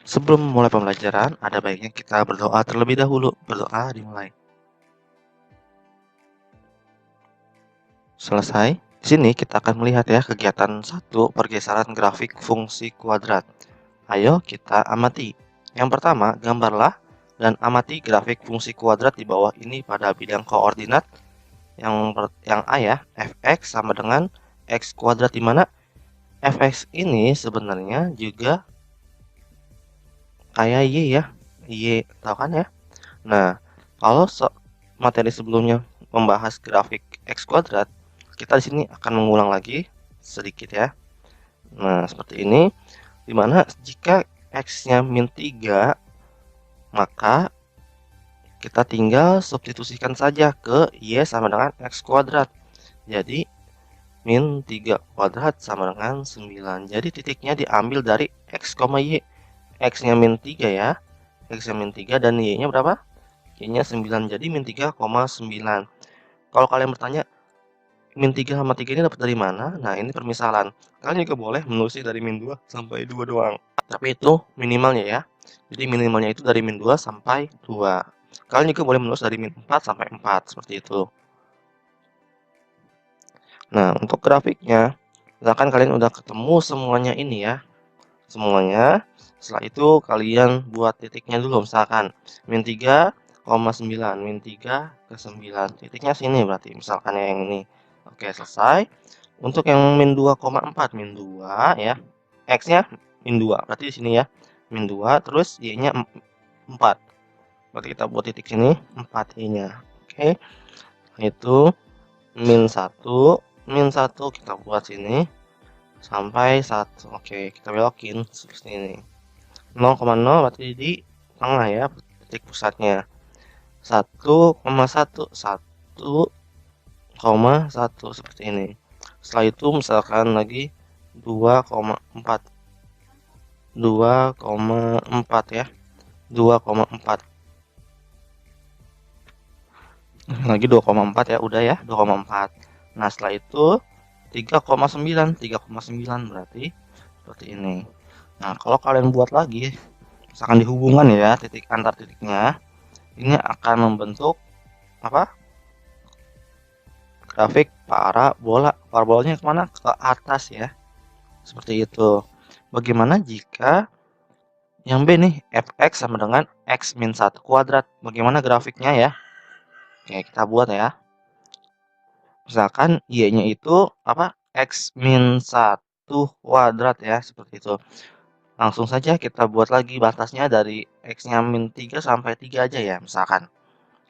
Sebelum memulai pembelajaran, ada baiknya kita berdoa terlebih dahulu. Berdoa dimulai. Selesai. Di sini kita akan melihat ya kegiatan 1 pergeseran grafik fungsi kuadrat. Ayo kita amati. Yang pertama, gambarlah dan amati grafik fungsi kuadrat di bawah ini pada bidang koordinat. Yang A ya, fx sama dengan x kuadrat, di mana fx ini sebenarnya juga kayak y ya. Y, tahu kan ya? Nah, kalau materi sebelumnya membahas grafik x kuadrat, kita di sini akan mengulang lagi sedikit ya. Nah, seperti ini, dimana jika x-nya min 3, maka kita tinggal substitusikan saja ke y sama dengan x kuadrat. Jadi, min 3 kuadrat sama dengan 9. Jadi, titiknya diambil dari x, y. X-nya min 3 ya. X-nya min 3 dan y-nya berapa? Y-nya 9. Jadi, min 3,9. Kalau kalian bertanya, min 3 sama 3 ini dapat dari mana? Nah, ini permisalan. Kalian juga boleh menulisnya dari min 2 sampai 2 doang. Tapi itu minimalnya ya. Jadi minimalnya itu dari min 2 sampai 2. Kalian juga boleh menulis dari min 4 sampai 4, seperti itu. Nah, untuk grafiknya, misalkan kalian udah ketemu semuanya ini ya. Semuanya. Setelah itu kalian buat titiknya dulu, misalkan min 3,9, min 3 ke 9. Titiknya sini berarti, misalkan yang ini. Oke, selesai. Untuk yang min 2,4, min 2 ya. X-nya min 2, berarti di sini ya. Min 2, terus Y-nya 4. Berarti kita buat titik sini 4 Y-nya. Oke. Itu min 1, kita buat sini sampai 1. Oke, kita belokin seperti ini. 0,0 berarti di tengah ya, titik pusatnya. 1,1, 1,1 seperti ini. Setelah itu misalkan lagi 2,4 ya, 2,4 lagi 2,4 ya, udah ya 2,4. Nah, setelah itu 3,9 berarti seperti ini. Nah, kalau kalian buat lagi misalkan dihubungkan ya titik antar titiknya, ini akan membentuk apa? Grafik parabola. Parabolanya kemana? Ke atas ya, seperti itu. Bagaimana jika yang B nih, fx sama dengan x min 1 kuadrat? Bagaimana grafiknya ya? Oke, kita buat ya. Misalkan y-nya itu apa? X min 1 kuadrat ya, seperti itu. Langsung saja kita buat lagi batasnya dari x-nya min 3 sampai 3 aja ya, misalkan.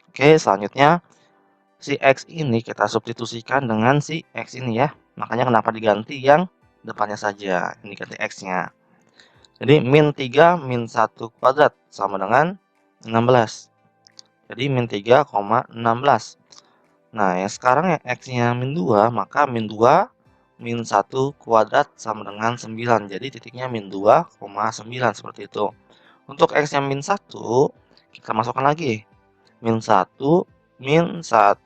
Oke, selanjutnya si x ini kita substitusikan dengan si x ini ya. Makanya kenapa diganti yang depannya saja. Ini ganti x-nya. Jadi min 3 min 1 kuadrat sama dengan 16. Jadi min 3,16. Nah, yang sekarang yang x-nya min 2, maka min 2 min 1 kuadrat sama dengan 9. Jadi titiknya min 2,9 seperti itu. Untuk x-nya min 1, kita masukkan lagi. Min 1 min 1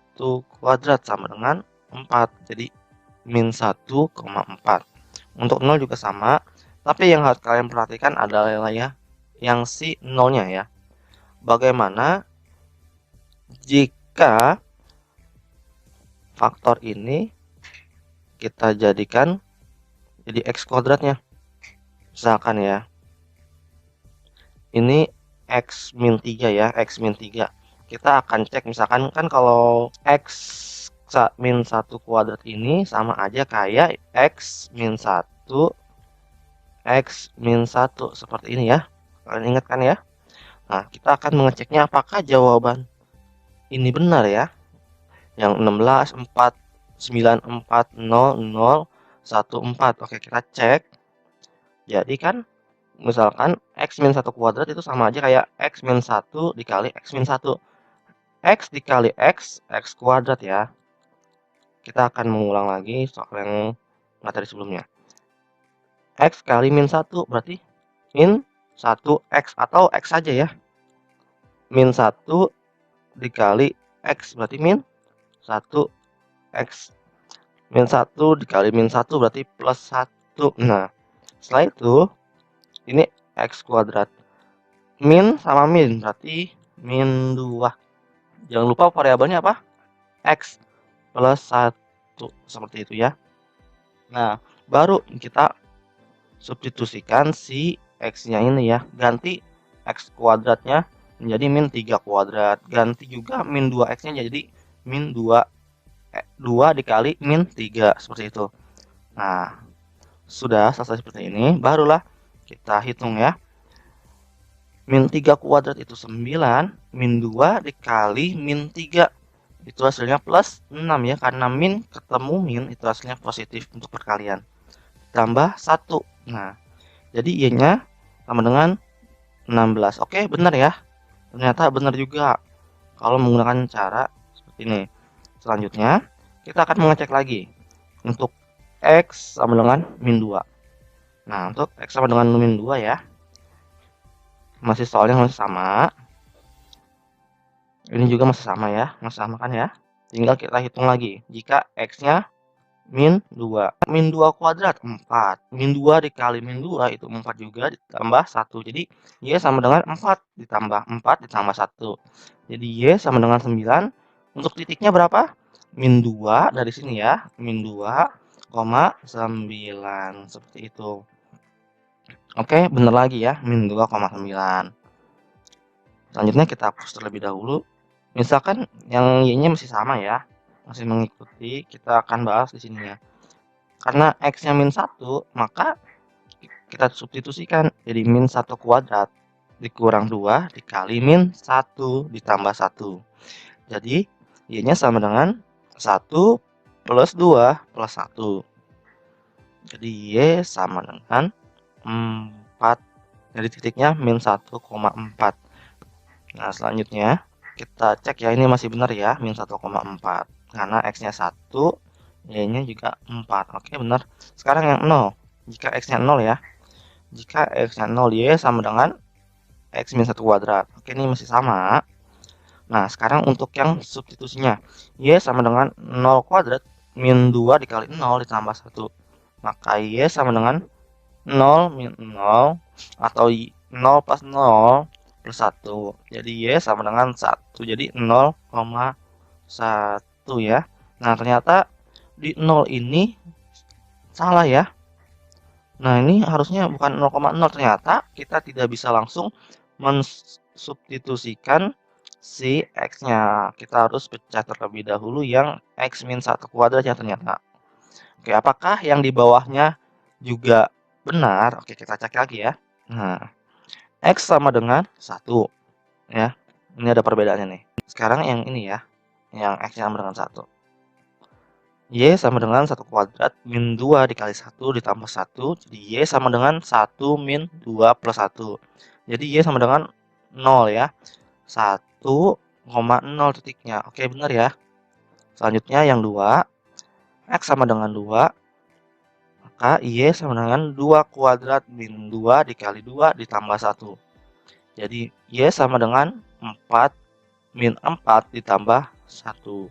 kuadrat sama dengan 4. Jadi min 1,4. Untuk 0 juga sama. Tapi yang harus kalian perhatikan adalah ya, yang si 0-nya ya. Bagaimana jika faktor ini kita jadikan jadi x kuadratnya. Misalkan ya, ini x min 3 ya, x min 3. Kita akan cek misalkan kan kalau x min 1 kuadrat ini sama aja kayak x min 1 x min 1 seperti ini ya. Kalian ingat kan ya? Nah, kita akan mengeceknya apakah jawaban ini benar ya. Yang 16, 4, 9, 4, 0, 0, 1, 4. Oke, kita cek. Jadi kan misalkan x min 1 kuadrat itu sama aja kayak x min 1 dikali x min 1. X dikali x kuadrat ya. Kita akan mengulang lagi soal yang materi sebelumnya. X kali min 1 berarti min 1x atau x saja ya. Min 1 dikali x berarti min 1x. Min 1 dikali min 1 berarti plus 1. Nah, setelah itu ini x kuadrat. min sama min, berarti min 2. Jangan lupa variabelnya apa? X plus 1, seperti itu ya. Nah, baru kita substitusikan si X-nya ini ya. Ganti X kuadratnya menjadi min 3 kuadrat. Ganti juga min 2X-nya jadi min 2 dikali min 3, seperti itu. Nah, sudah selesai seperti ini, barulah kita hitung ya. Min 3 kuadrat itu 9, min 2 dikali min 3. Itu hasilnya plus 6 ya, karena min ketemu min itu hasilnya positif untuk perkalian. Tambah 1. Nah, jadi Y-nya sama dengan 16. Oke, benar ya. Ternyata benar juga kalau menggunakan cara seperti ini. Selanjutnya, kita akan mengecek lagi untuk X sama dengan min 2. Nah, untuk X sama dengan min 2 ya. Masih soalnya masih sama. Ini juga masih sama ya, masih sama kan ya. Tinggal kita hitung lagi. Jika X-nya min 2. Min 2 kuadrat 4. Min 2 dikali min 2 itu 4 juga ditambah 1. Jadi Y sama dengan 4 ditambah 4 ditambah 1. Jadi Y sama dengan 9. Untuk titiknya berapa? Min 2 dari sini ya. Min 2,9. Seperti itu. Oke, bener lagi ya. Min 2,9. Selanjutnya kita hapus terlebih dahulu. Misalkan yang Y-nya masih sama ya, masih mengikuti, kita akan bahas di sini ya. Karena X-nya min 1, maka kita substitusikan jadi min 1 kuadrat dikurang 2 dikali min 1 ditambah 1. Jadi Y-nya sama dengan 1 plus 2 plus 1. Jadi Y sama dengan 4. Jadi titiknya min 1,4. Nah, selanjutnya kita cek ya, ini masih benar ya, min 1,4. Karena X-nya 1, Y-nya juga 4. Oke, benar. Sekarang yang 0. Jika X-nya 0 ya. Jika X-nya 0, Y sama dengan X min 1 kuadrat. Oke, ini masih sama. Nah, sekarang untuk yang substitusinya. Y sama dengan 0 kuadrat min 2 dikali 0 ditambah 1. Maka Y sama dengan 0 min 0 atau 0 plus 0 plus 1. Jadi Y sama dengan 1. Jadi 0,1 ya. Nah, ternyata di 0 ini salah ya. Nah, ini harusnya bukan 0,0. Ternyata kita tidak bisa langsung mensubstitusikan si X-nya. Kita harus pecah terlebih dahulu yang X min 1 kuadrat ya ternyata. Oke, apakah yang di bawahnya juga benar? Oke, kita cek lagi ya. Nah, X sama dengan 1 ya. Ini ada perbedaannya nih. Sekarang yang ini ya, yang X sama dengan 1. Y sama dengan 1 kuadrat min 2 dikali 1 ditambah 1. Jadi Y sama dengan 1 min 2 plus 1. Jadi Y sama dengan 0 ya. 1,0 titiknya. Oke, benar ya. Selanjutnya yang 2. X sama dengan 2. Maka Y sama dengan 2 kuadrat min 2 dikali 2 ditambah 1. Jadi Y sama dengan 4 min 4 ditambah 1.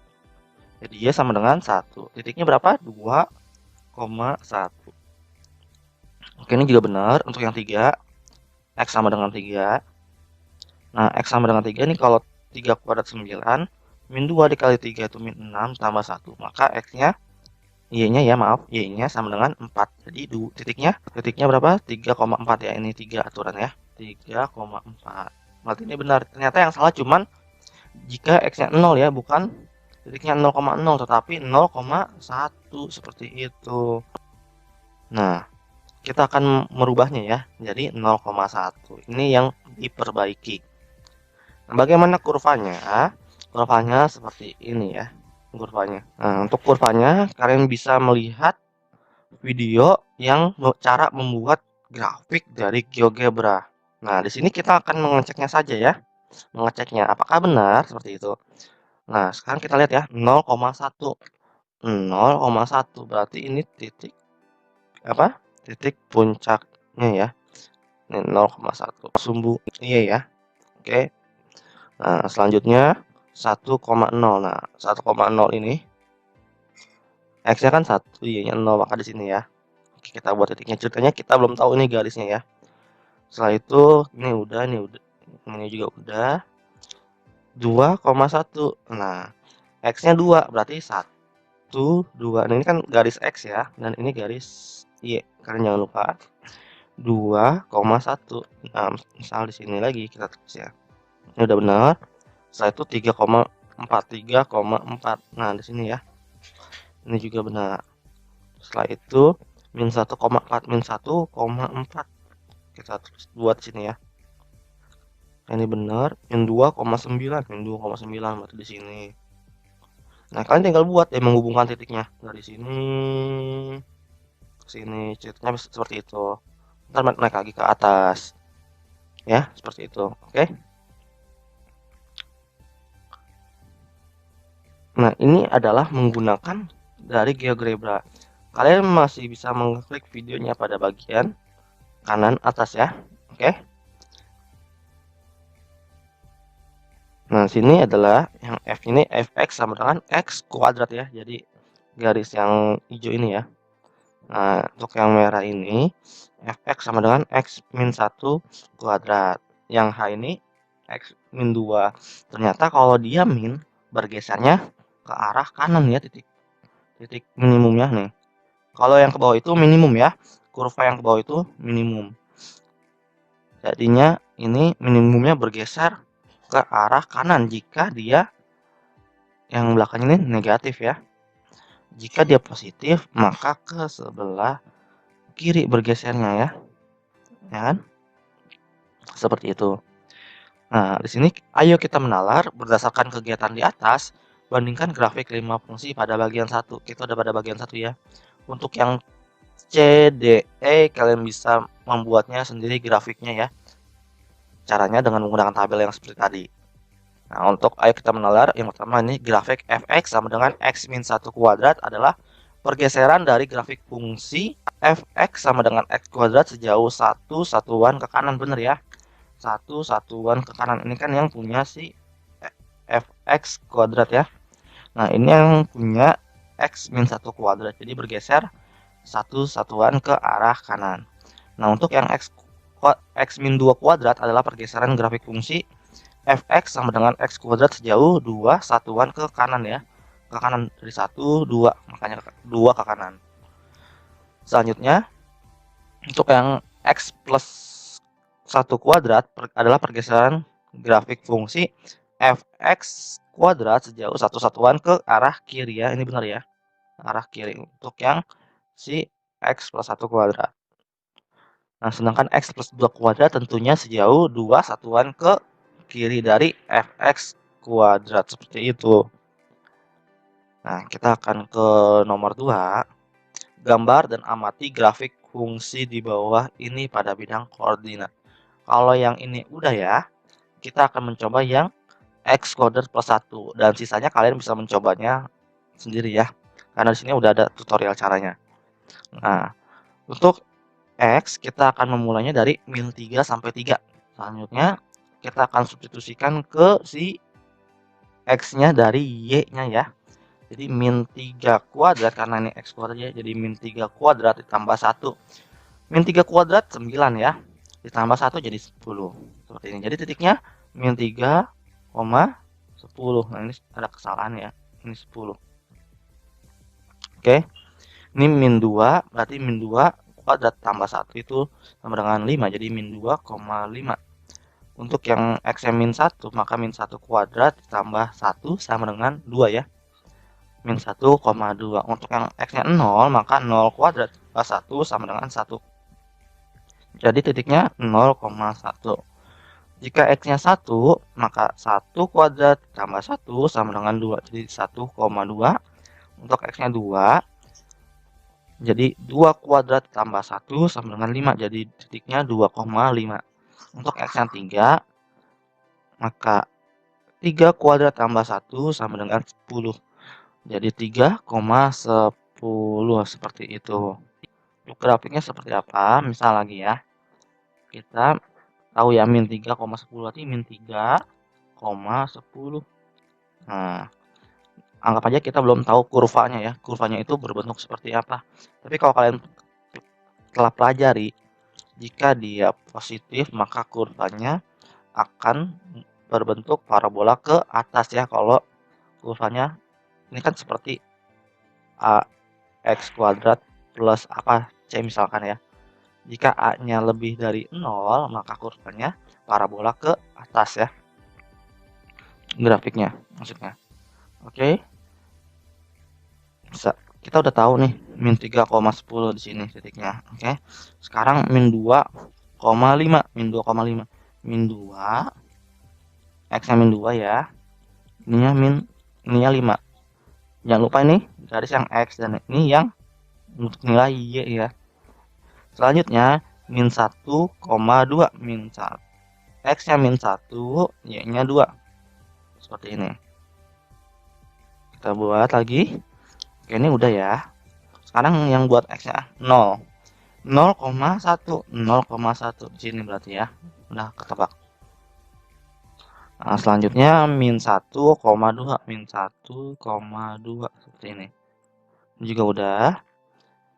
Jadi Y sama dengan 1. Titiknya berapa? 2,1. Oke, ini juga benar. Untuk yang 3, X sama dengan 3. Nah, X sama dengan 3 ini kalau 3 kuadrat 9, min 2 dikali 3 itu min 6 tambah 1. Maka X-nya, Y-nya ya maaf, Y-nya sama dengan 4. Jadi titiknya berapa? 3,4 ya. Ini 3 aturan ya. 3,4. Berarti ini benar. Ternyata yang salah cuman jika X-nya 0 ya, bukan titiknya 0,0 tetapi 0,1 seperti itu. Nah, kita akan merubahnya ya jadi 0,1. Ini yang diperbaiki. Nah, bagaimana kurvanya? Kurvanya seperti ini ya. Kurvanya. Nah, untuk kurvanya kalian bisa melihat video yang cara membuat grafik dari GeoGebra. Nah, di sini kita akan mengeceknya saja ya. Mengeceknya apakah benar seperti itu. Nah, sekarang kita lihat ya, 0,1. 0,1 berarti ini titik apa? Titik puncaknya ya. Ini 0,1 sumbu iya ya. Oke. Nah, selanjutnya 1,0. Nah, 1,0 ini X-nya kan 1, Y-nya 0, maka di sini ya. Oke, kita buat titiknya. Ceritanya kita belum tahu ini garisnya ya. Setelah itu ini udah Ini juga udah. 2,1. Nah, X-nya 2, berarti 1, 2. Nah, ini kan garis X ya, dan ini garis Y. Kalian jangan lupa 2,1. Nah, misal di sini lagi kita tulis ya. Ini udah benar. Setelah itu 3,4, 3,4. Nah, di sini ya. Ini juga benar. Setelah itu min 1,4, min 1,4. Kita tulis buat sini ya. Nah, ini benar. Min 2,9, min 2,9 berarti di sini. Nah, kalian tinggal buat ya menghubungkan titiknya dari sini ke sini. Titiknya seperti itu. Ntar naik lagi ke atas. Ya, seperti itu. Oke. Nah, ini adalah menggunakan dari GeoGebra. Kalian masih bisa mengklik videonya pada bagian kanan atas ya. Oke. Nah, sini adalah yang F ini fx sama dengan x kuadrat ya. Jadi garis yang hijau ini ya. Nah, untuk yang merah ini fx sama dengan x min 1 kuadrat. Yang H ini x min 2. Ternyata kalau dia min bergesernya ke arah kanan ya, titik minimumnya nih. Kalau yang ke bawah itu minimum ya. Kurva yang ke bawah itu minimum. Jadinya ini minimumnya bergeser ke arah kanan jika dia yang belakang ini negatif ya. Jika dia positif, maka ke sebelah kiri bergesernya ya. Ya kan? Seperti itu. Nah, di sini ayo kita menalar berdasarkan kegiatan di atas, bandingkan grafik 5 fungsi pada bagian 1. Kita udah pada bagian 1 ya. Untuk yang C, D, E kalian bisa membuatnya sendiri grafiknya ya. Caranya dengan menggunakan tabel yang seperti tadi. Nah, untuk ayo kita menalar, yang pertama ini grafik fx sama dengan x min 1 kuadrat adalah pergeseran dari grafik fungsi fx sama dengan x kuadrat sejauh 1 satuan ke kanan, bener ya. 1 satuan ke kanan, ini kan yang punya si fx kuadrat ya. Nah, ini yang punya x min 1 kuadrat, jadi bergeser 1 satuan ke arah kanan. Nah, untuk yang x min 2 kuadrat adalah pergeseran grafik fungsi fx sama dengan x kuadrat sejauh 2 satuan ke kanan ya. Ke kanan dari 1, 2, makanya 2 ke kanan. Selanjutnya, untuk yang x plus 1 kuadrat adalah pergeseran grafik fungsi fx kuadrat sejauh 1 satuan ke arah kiri ya. Ini benar ya. Arah kiri untuk yang si x plus 1 kuadrat. Nah, sedangkan x plus 2 kuadrat tentunya sejauh 2 satuan ke kiri dari fx kuadrat, seperti itu. Nah, kita akan ke nomor 2. Gambar dan amati grafik fungsi di bawah ini pada bidang koordinat. Kalau yang ini udah ya, kita akan mencoba yang x kuadrat plus 1. Dan sisanya kalian bisa mencobanya sendiri ya. Karena di sini udah ada tutorial caranya. Nah, untuk X kita akan memulainya dari min 3 sampai 3. Selanjutnya kita akan substitusikan ke si X-nya dari Y-nya ya. Jadi min 3 kuadrat karena ini X kuadrat ya. Jadi min 3 kuadrat ditambah 1. Min 3 kuadrat 9 ya. Ditambah 1 jadi 10. Seperti ini. Jadi titiknya min 3, 10. Nah, ini ada kesalahan ya. Ini 10. Oke. Ini min 2, berarti min 2 kuadrat tambah 1 itu sama dengan 5, jadi min 2,5. Untuk yang x min 1, maka min 1 kuadrat ditambah 1 sama dengan 2 ya. Min 1,2. Untuk yang x-nya 0, maka 0 kuadrat tambah 1 sama dengan 1. Jadi titiknya 0,1. Jika x-nya 1, maka 1 kuadrat tambah 1 sama dengan 2. Jadi 1,2. Untuk x-nya 2, jadi 2 kuadrat tambah 1 sama dengan 5. Jadi titiknya 2,5. Untuk x-nya 3, maka 3 kuadrat tambah 1 sama dengan 10. Jadi 3,10 seperti itu. Untuk grafiknya seperti apa? Misal lagi ya. Kita tahu ya min 3,10 berarti min 3,10. Nah, anggap aja kita belum tahu kurvanya ya. Kurvanya itu berbentuk seperti apa. Tapi kalau kalian telah pelajari, jika dia positif maka kurvanya akan berbentuk parabola ke atas ya kalau kurvanya ini kan seperti AX kuadrat plus apa C misalkan ya. Jika A-nya lebih dari 0, maka kurvanya parabola ke atas ya. Grafiknya maksudnya. Oke. Bisa. Kita udah tahu nih min 3,10 di sini titiknya. Oke. Sekarang min 2,5, min 2,5. Min 2 X-nya min 2 ya. Ininya 5. Jangan lupa ini garis yang X dan ini yang untuk nilai Y ya. Selanjutnya min 1,2 min 1. X-nya min 1, Y-nya 2. Seperti ini. Kita buat lagi. Oke, ini udah ya. Sekarang yang buat X-nya 0. 0,1. 0,1 di sini berarti ya. Udah ketebak. Nah, selanjutnya min 1,2. Min 1,2 seperti ini. Ini juga udah.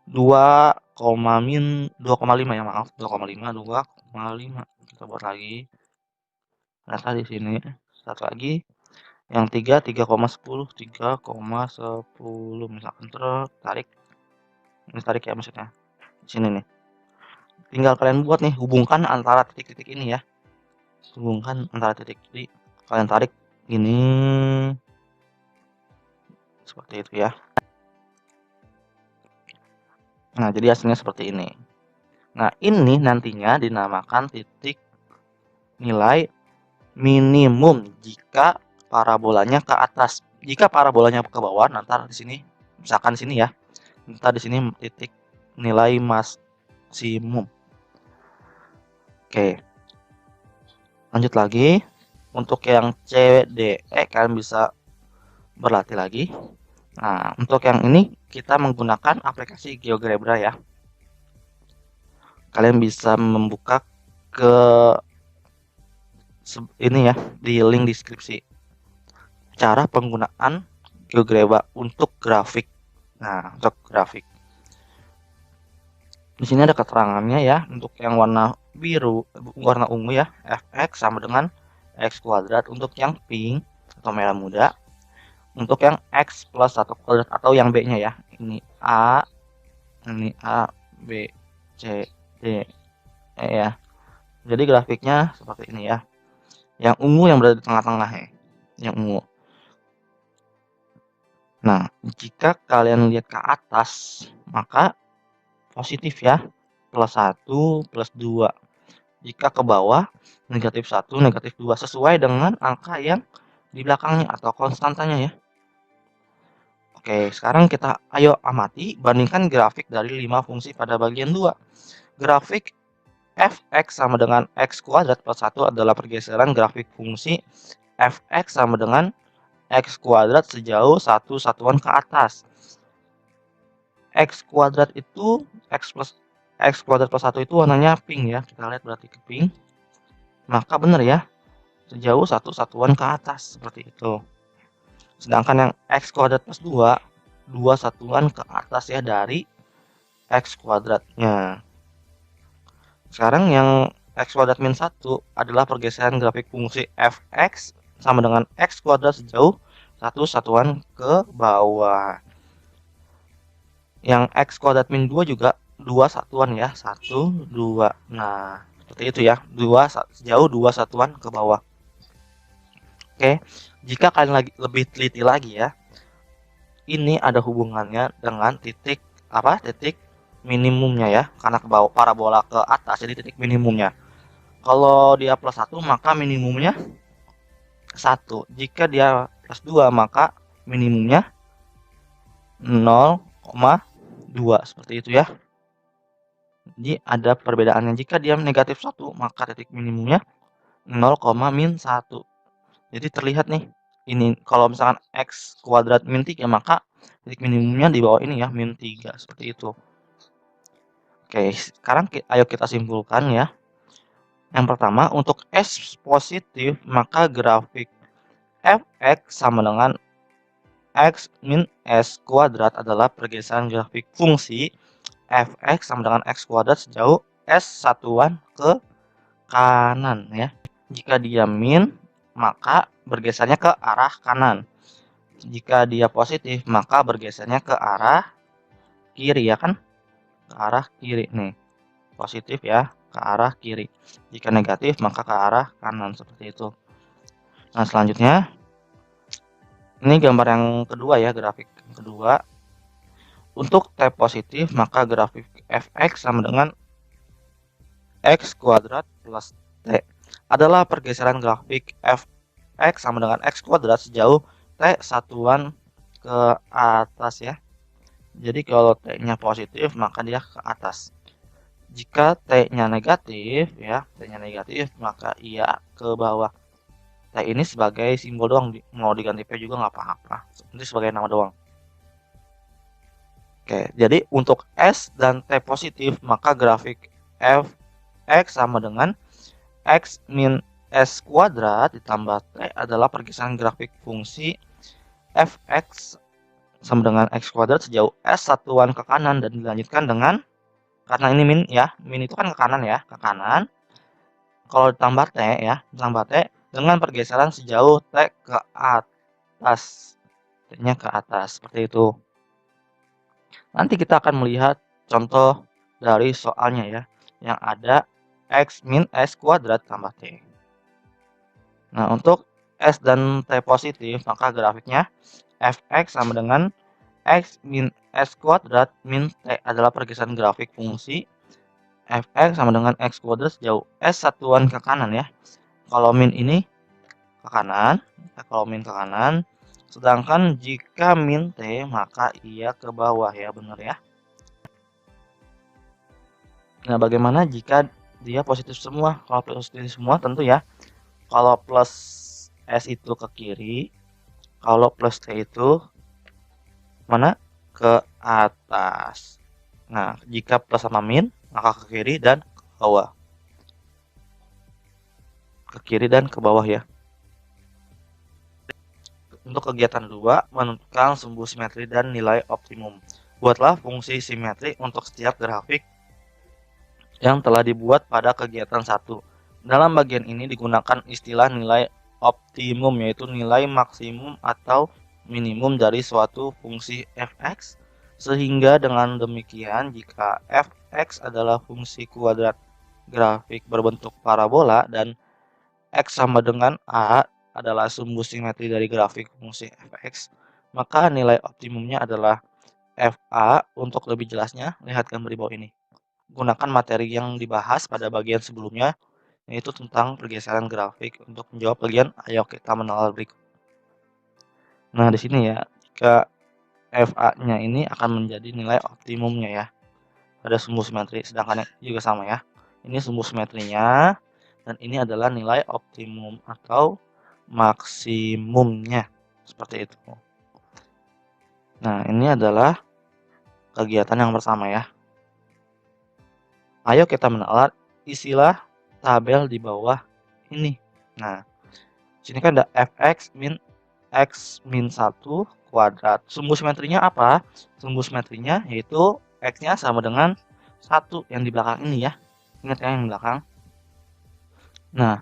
2,5 ya, maaf. 2,5. Kita buat lagi. Ternyata di sini. Satu lagi. Yang 3,10. 3,10 misalkan tarik. Ini tarik ya maksudnya. Di sini nih. Tinggal kalian buat nih, hubungkan antara titik-titik ini ya. Hubungkan antara titik. Jadi kalian tarik ini seperti itu ya. Nah, jadi hasilnya seperti ini. Nah, ini nantinya dinamakan titik nilai minimum jika parabolanya ke atas. Jika parabolanya ke bawah, nanti di sini, misalkan di sini ya, nanti di sini titik nilai maksimum. Oke, lanjut lagi. Untuk yang C, D, E kalian bisa berlatih lagi. Nah, untuk yang ini kita menggunakan aplikasi GeoGebra ya. Kalian bisa membuka ke ini ya di link deskripsi. Cara penggunaan GeoGebra untuk grafik. Nah, untuk grafik. Di sini ada keterangannya ya. Untuk yang warna biru, warna ungu ya, fx sama dengan x kuadrat. Untuk yang pink atau merah muda, untuk yang x plus 1 kuadrat atau yang b-nya ya. Ini a, b, c, d, e ya. Jadi grafiknya seperti ini ya. Yang ungu yang berada di tengah-tengah ya. Yang ungu. Nah, jika kalian lihat ke atas, maka positif ya. Plus 1, plus 2. Jika ke bawah, negatif 1, negatif 2. Sesuai dengan angka yang di belakangnya atau konstantanya ya. Oke, sekarang kita ayo amati, bandingkan grafik dari 5 fungsi pada bagian 2. Grafik fx sama dengan x kuadrat plus 1 adalah pergeseran grafik fungsi fx sama dengan x kuadrat sejauh 1 satuan ke atas. X kuadrat itu x kuadrat plus 1 itu warnanya pink ya. Kita lihat berarti ke pink. Maka benar ya. Sejauh 1 satuan ke atas seperti itu. Sedangkan yang x kuadrat plus 2 satuan ke atas ya dari x kuadratnya. Sekarang yang x kuadrat min 1 adalah pergeseran grafik fungsi fx sama dengan x kuadrat sejauh 1 satuan ke bawah. Yang x kuadrat min 2 juga 2 satuan ya. 1, 2. Nah, seperti itu ya. Sejauh 2 satuan ke bawah. Oke. Jika kalian lebih teliti lagi ya. Ini ada hubungannya dengan titik minimumnya ya. Karena ke bawah parabola ke atas jadi titik minimumnya. Kalau dia plus 1 maka minimumnya 1. Jika dia plus 2 maka minimumnya 0,2 seperti itu ya. Jadi ada perbedaannya. Jika dia negatif 1 maka titik minimumnya 0,-1. Jadi terlihat nih. Ini kalau misalkan x kuadrat min 3 maka titik minimumnya di bawah ini ya, min 3 seperti itu. Oke, sekarang ayo kita simpulkan ya. Yang pertama, untuk S positif maka grafik fx sama dengan x min s kuadrat adalah pergeseran grafik fungsi fx sama dengan x kuadrat sejauh s satuan ke kanan ya. Jika dia min, maka bergesernya ke arah kanan. Jika dia positif, maka bergesernya ke arah kiri ya kan? Ke arah kiri nih. Positif ya, ke arah kiri. Jika negatif, maka ke arah kanan seperti itu. Nah, selanjutnya ini gambar yang kedua ya, grafik yang kedua. Untuk T positif, maka grafik fx sama dengan x kuadrat plus T. Adalah pergeseran grafik fx sama dengan x kuadrat sejauh T satuan ke atas ya. Jadi kalau T-nya positif, maka dia ke atas. Jika T-nya negatif ya, T-nya negatif, maka ia ke bawah. T ini sebagai simbol doang, mau diganti P juga nggak apa-apa. Ini sebagai nama doang. Oke, jadi untuk S dan T positif, maka grafik fx sama dengan x min S kuadrat ditambah T adalah pergeseran grafik fungsi fx sama dengan x kuadrat sejauh S satuan ke kanan dan dilanjutkan dengan, karena ini min ya, min itu kan ke kanan ya, ke kanan. Kalau ditambah T ya, ditambah T dengan pergeseran sejauh T ke atas. T-nya ke atas, seperti itu. Nanti kita akan melihat contoh dari soalnya ya, yang ada x min S kuadrat tambah T. Nah, untuk S dan T positif, maka grafiknya fx sama dengan x min S kuadrat min T adalah pergeseran grafik fungsi fx sama dengan x kuadrat sejauh S satuan ke kanan ya. Kalau min ini ke kanan, kalau min ke kanan, sedangkan jika min T maka ia ke bawah ya, benar ya. Nah, bagaimana jika dia positif semua? Kalau positif semua tentu ya, kalau plus S itu ke kiri, kalau plus T itu mana? Ke atas. Nah, jika plus sama min, maka ke kiri dan ke bawah. Ke kiri dan ke bawah ya. Untuk kegiatan 2, menentukan sumbu simetri dan nilai optimum. Buatlah fungsi simetri untuk setiap grafik yang telah dibuat pada kegiatan 1. Dalam bagian ini digunakan istilah nilai optimum, yaitu nilai maksimum atau minimum dari suatu fungsi fx, sehingga dengan demikian jika fx adalah fungsi kuadrat grafik berbentuk parabola dan x sama dengan a adalah sumbu simetri dari grafik fungsi fx, maka nilai optimumnya adalah fa. Untuk lebih jelasnya, lihat gambar di bawah ini. Gunakan materi yang dibahas pada bagian sebelumnya, yaitu tentang pergeseran grafik untuk menjawab bagian ayo kita menelaah berikut. Nah, di sini ya, jika FA-nya ini akan menjadi nilai optimumnya ya, pada sumbu simetri, sedangkan juga sama ya. Ini sumbu simetrinya, dan ini adalah nilai optimum atau maksimumnya, seperti itu. Nah, ini adalah kegiatan yang pertama ya. Ayo kita menelaah, isilah tabel di bawah ini. Nah, sini kan ada fx min x min 1 kuadrat. Sumbu simetrinya apa? Sumbu simetrinya yaitu x-nya sama dengan 1 yang di belakang ini ya. Ingat ya yang belakang. Nah,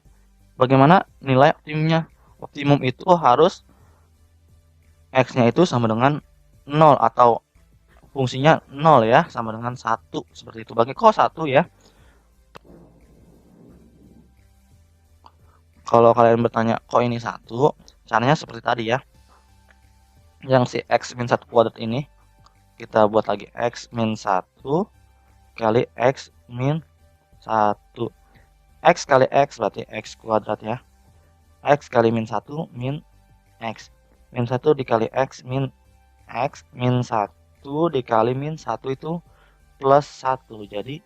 bagaimana nilai optimumnya? Optimum itu harus x-nya itu sama dengan 0 atau fungsinya 0 ya, sama dengan 1 seperti itu. Bagi kok 1 ya. Kalau kalian bertanya kok ini 1, caranya seperti tadi ya. Yang si x min 1 kuadrat ini kita buat lagi x min 1 kali x min 1. X kali x berarti x kuadrat ya. X kali min 1 min x. Min 1 dikali x min x min 1 dikali min 1 itu plus 1. Jadi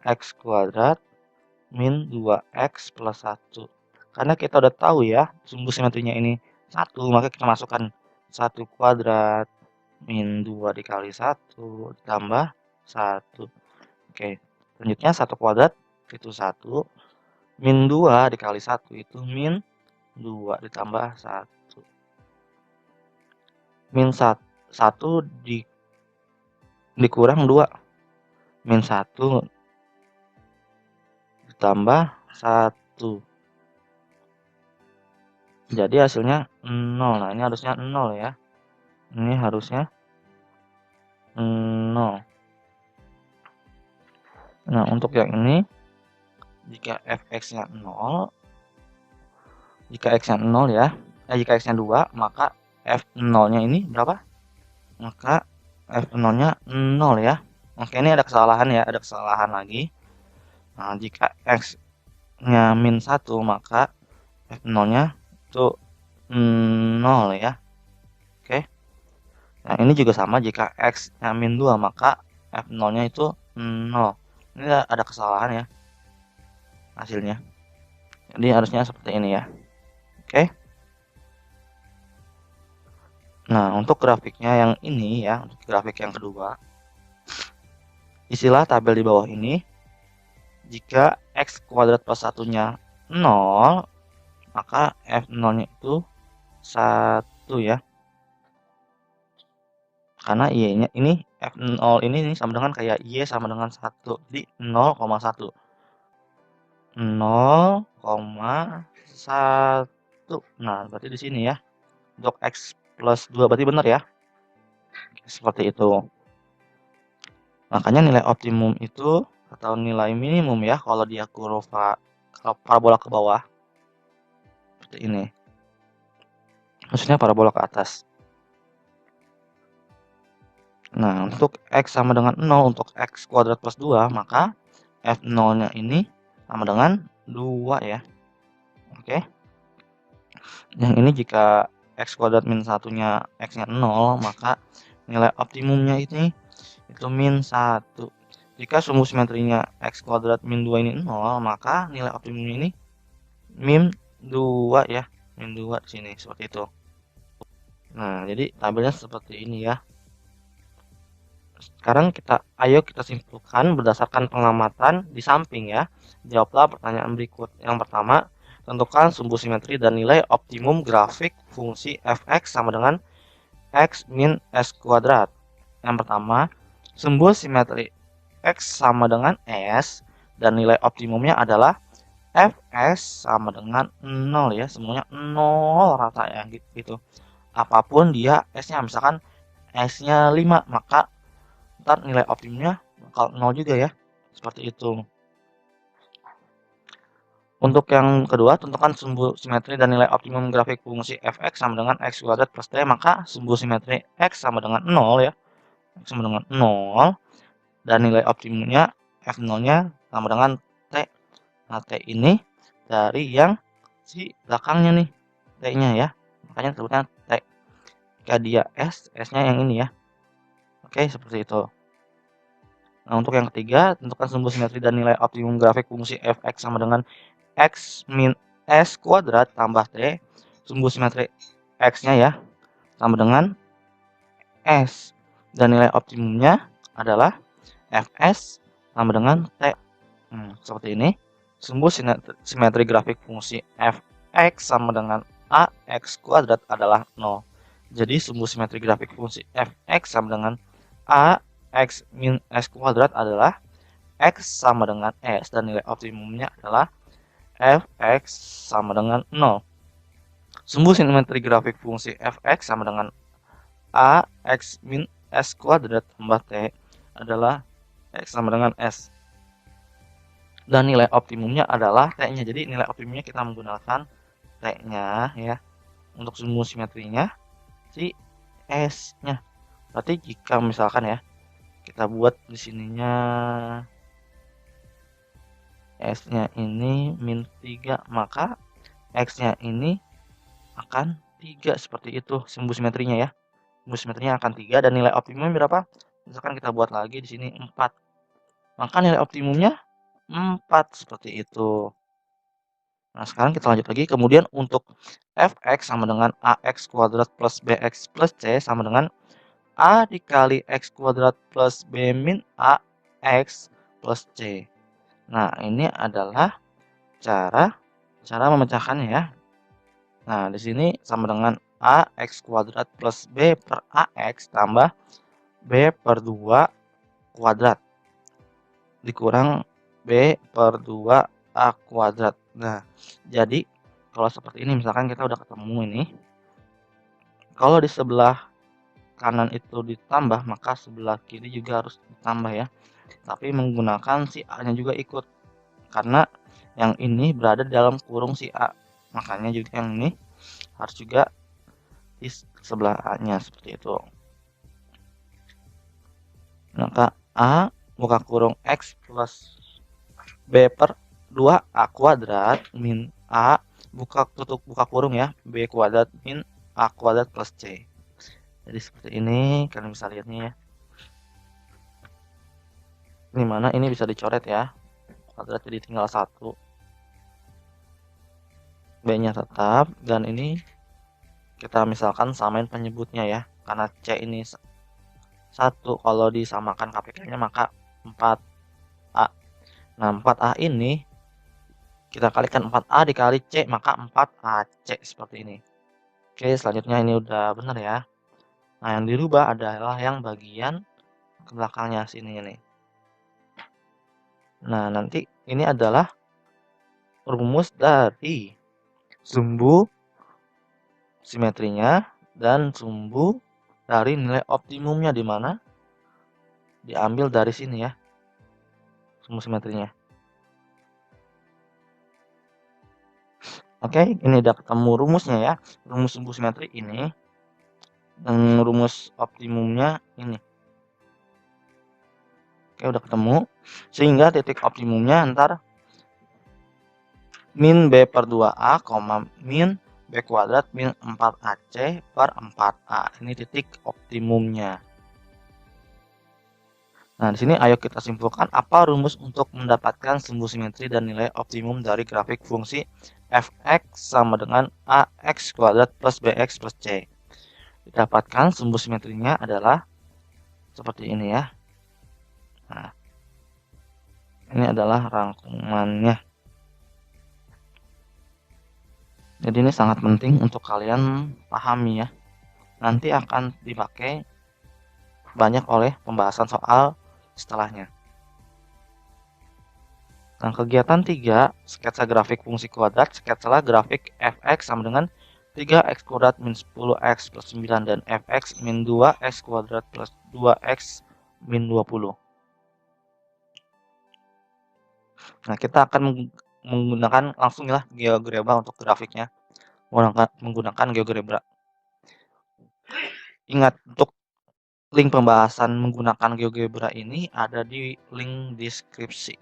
x kuadrat min 2x plus 1. Karena kita udah tahu ya sumbu simetrinya ini 1, maka kita masukkan 1 kuadrat min 2 dikali 1 ditambah 1. Oke, selanjutnya 1 kuadrat itu 1, min 2 dikali 1 itu min 2 ditambah 1. Min 1 dikurang 2. Min 1 ditambah 1. Jadi hasilnya 0. Nah, ini harusnya 0 ya. Ini harusnya 0. Nah, untuk yang ini jika fx-nya 0, jika x-nya 0 ya. Jika x-nya 2, maka f0-nya ini berapa? Maka f0-nya 0 ya. Oke, ini ada kesalahan ya, ada kesalahan lagi. Nah, jika x-nya min 1, maka f0-nya itu 0 ya. Oke. Nah, ini juga sama, jika x-nya min 2, maka f0-nya itu 0. Ini ada kesalahan ya hasilnya. Jadi harusnya seperti ini ya. Oke. Nah, untuk grafiknya yang ini ya, untuk grafik yang kedua, isilah tabel di bawah ini. Jika x kuadrat plus 1-nya 0, maka f0-nya itu 1 ya. Karena y-nya ini f0 ini sama dengan kayak y sama dengan 1. Jadi 0,1. 0,1. Nah, berarti di sini ya. Untuk x plus 2 berarti benar ya. Seperti itu. Makanya nilai optimum itu atau nilai minimum ya kalau dia kurva parabola ke bawah. Seperti ini. Maksudnya parabola ke atas. Nah, untuk x sama dengan 0 untuk x kuadrat plus 2, maka f0-nya ini sama dengan 2 ya. Oke. Yang ini jika x kuadrat min 1-nya x-nya 0, maka nilai optimumnya ini itu min 1. Jika sumbu simetrinya x kuadrat min 2 ini 0, maka nilai optimumnya ini min 2 ya. Min 2 di sini seperti itu. Nah, jadi tabelnya seperti ini ya. Sekarang ayo kita simpulkan berdasarkan pengamatan di samping ya. Jawablah pertanyaan berikut. Yang pertama, tentukan sumbu simetri dan nilai optimum grafik fungsi fx sama dengan x min s kuadrat. Yang pertama, sumbu simetri x sama dengan s dan nilai optimumnya adalah fs sama dengan 0 ya. Semuanya 0 rata ya gitu. Apapun dia s-nya, misalkan s-nya 5, maka ntar nilai optimumnya bakal 0 juga ya. Seperti itu. Untuk yang kedua, tentukan sumbu simetri dan nilai optimum grafik fungsi fx sama dengan x kuadrat plus t, maka sumbu simetri x sama dengan 0 ya. X sama dengan 0 dan nilai optimumnya f0-nya sama dengan t. Nah, t ini dari yang si belakangnya nih, t-nya ya. Makanya disebutnya t. Jika dia s, s-nya yang ini ya. Oke, seperti itu. Nah, untuk yang ketiga, tentukan sumbu simetri dan nilai optimum grafik fungsi fx sama dengan x min s kuadrat tambah t. Sumbu simetri x-nya ya sama dengan s. Dan nilai optimumnya adalah fs sama dengan t. Seperti ini. Sumbu simetri grafik fungsi fx sama dengan ax kuadrat adalah 0. Jadi sumbu simetri grafik fungsi fx sama dengan ax min s kuadrat adalah x sama dengan s dan nilai optimumnya adalah fx sama dengan 0. Sumbu simetri grafik fungsi fx sama dengan ax min s kuadrat tambah t adalah x sama dengan s. Dan nilai optimumnya adalah t-nya. Jadi nilai optimumnya kita menggunakan t-nya ya. Untuk sumbu simetrinya si s-nya. Berarti jika misalkan ya kita buat di sininya s-nya ini min 3, maka x-nya ini akan 3 seperti itu sumbu simetrinya ya. Sumbu simetrinya akan 3 dan nilai optimumnya berapa? Misalkan kita buat lagi di sini 4. Maka nilai optimumnya 4 seperti itu. Nah, sekarang kita lanjut lagi. Kemudian untuk fx sama dengan ax kuadrat plus bx plus c sama dengan a dikali x kuadrat plus b min ax plus c. Nah, ini adalah cara memecahkannya ya. Nah, di sini sama dengan ax kuadrat plus b per ax tambah b per 2 kuadrat dikurang b per 2 a kuadrat. Nah, jadi Kalau seperti ini misalkan kita udah ketemu ini. Kalau di sebelah kanan itu ditambah, maka sebelah kiri juga harus ditambah ya. Tapi menggunakan si A-nya juga ikut. Karena yang ini berada di dalam kurung si A. Makanya juga yang ini harus juga di sebelah A-nya seperti itu. Maka A buka kurung X plus B per 2A kuadrat min A tutup buka kurung ya, B kuadrat min A kuadrat plus C. Jadi seperti ini kalian bisa lihatnya ya. Ini mana ini bisa dicoret ya. Kuadrat jadi tinggal 1. B-nya tetap, dan ini kita misalkan samain penyebutnya ya. Karena C ini 1, kalau disamakan KPK-nya maka 4A. Nah, 4A ini kita kalikan 4A dikali C, maka 4AC seperti ini. Oke, selanjutnya ini udah benar ya. Nah, yang dirubah adalah yang bagian ke belakangnya sini nih. Nah, nanti ini adalah rumus dari sumbu simetrinya dan sumbu dari nilai optimumnya, di mana diambil dari sini ya, sumbu simetrinya. Oke, ini udah ketemu rumusnya ya, rumus sumbu simetri ini dan rumus optimumnya ini. Oke, udah ketemu, sehingga titik optimumnya ntar min B per 2A, min B kuadrat min 4AC per 4A. Ini titik optimumnya. Nah, di sini ayo kita simpulkan apa rumus untuk mendapatkan sumbu simetri dan nilai optimum dari grafik fungsi f(x) sama dengan ax kuadrat plus bx plus c. Didapatkan sumbu simetrinya adalah seperti ini ya. Nah, ini adalah rangkumannya. Jadi ini sangat penting untuk kalian pahami ya. Nanti akan dipakai banyak oleh pembahasan soal setelahnya. Nah, kegiatan 3, sketsa grafik fungsi kuadrat. Sketsalah grafik f(x) sama dengan 3x kuadrat min 10x plus 9 dan fx min 2x kuadrat plus 2x min 20. Nah, kita akan menggunakan langsung ya GeoGebra untuk grafiknya. Menggunakan GeoGebra. Ingat, untuk link pembahasan menggunakan GeoGebra ini ada di link deskripsi.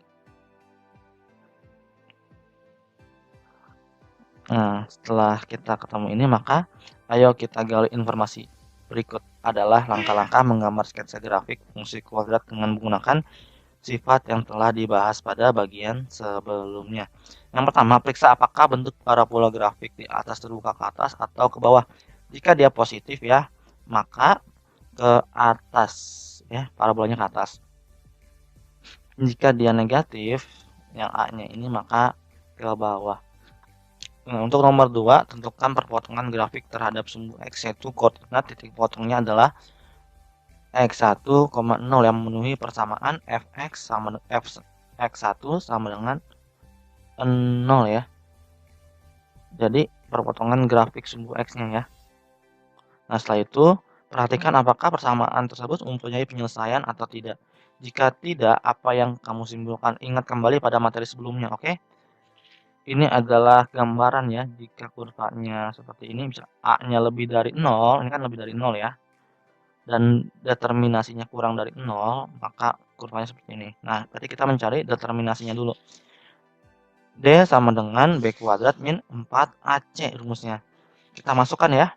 Nah, setelah kita ketemu ini, maka ayo kita gali informasi. Berikut adalah langkah-langkah menggambar sketsa grafik fungsi kuadrat dengan menggunakan sifat yang telah dibahas pada bagian sebelumnya. Yang pertama, periksa apakah bentuk parabola grafik di atas terbuka ke atas atau ke bawah. Jika dia positif ya, maka ke atas ya, parabolanya ke atas. Jika dia negatif, yang A-nya ini, maka ke bawah. Nah, untuk nomor 2, tentukan perpotongan grafik terhadap sumbu X, yaitu koordinat titik potongnya adalah X1, 0 yang memenuhi persamaan Fx sama X1 sama dengan 0 ya. Jadi perpotongan grafik sumbu X-nya ya. Nah, setelah itu perhatikan apakah persamaan tersebut mempunyai penyelesaian atau tidak. Jika tidak, apa yang kamu simpulkan? Ingat kembali pada materi sebelumnya, oke? Ini adalah gambaran ya, jika kurvanya seperti ini, bisa A-nya lebih dari 0, ini kan lebih dari 0 ya, dan determinasinya kurang dari 0, maka kurvanya seperti ini. Nah, berarti kita mencari determinasinya dulu. D sama dengan B kuadrat min 4AC rumusnya. Kita masukkan ya.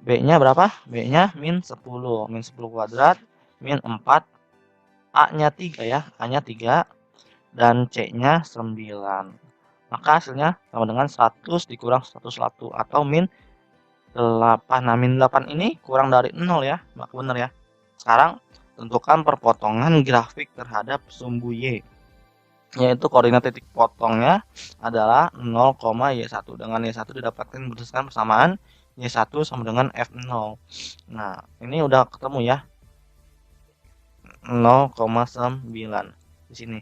B-nya berapa? B-nya min 10. Min 10 kuadrat, min 4. A-nya 3 ya, A-nya 3, dan C-nya 9. Maka hasilnya sama dengan 100 dikurang 101 atau min 8. Nah, min 8 ini kurang dari 0 ya, maka benar ya. Sekarang tentukan perpotongan grafik terhadap sumbu Y, yaitu koordinat titik potongnya adalah 0,Y1. Dengan Y1 didapatkan berdasarkan persamaan Y1 sama dengan F0. Nah, ini udah ketemu ya, 0,9 di sini.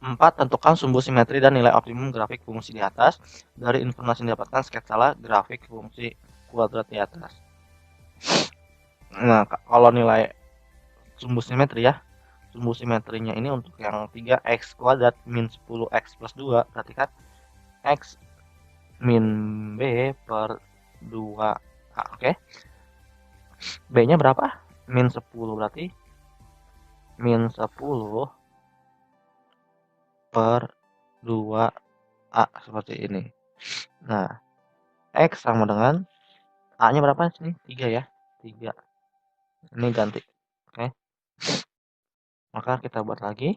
4. Tentukan sumbu simetri dan nilai optimum grafik fungsi di atas. Dari informasi yang didapatkan, sketsalah grafik fungsi kuadrat di atas. Nah, kalau nilai sumbu simetri ya, sumbu simetrinya ini untuk yang 3x kuadrat min 10x plus 2, berarti kan x min b per 2a, oke. B nya berapa? Min 10, berarti min 10 per 2a, seperti ini. Nah, x sama dengan a nya berapa sini? 3 ya, 3. Ini ganti, oke. Maka kita buat lagi,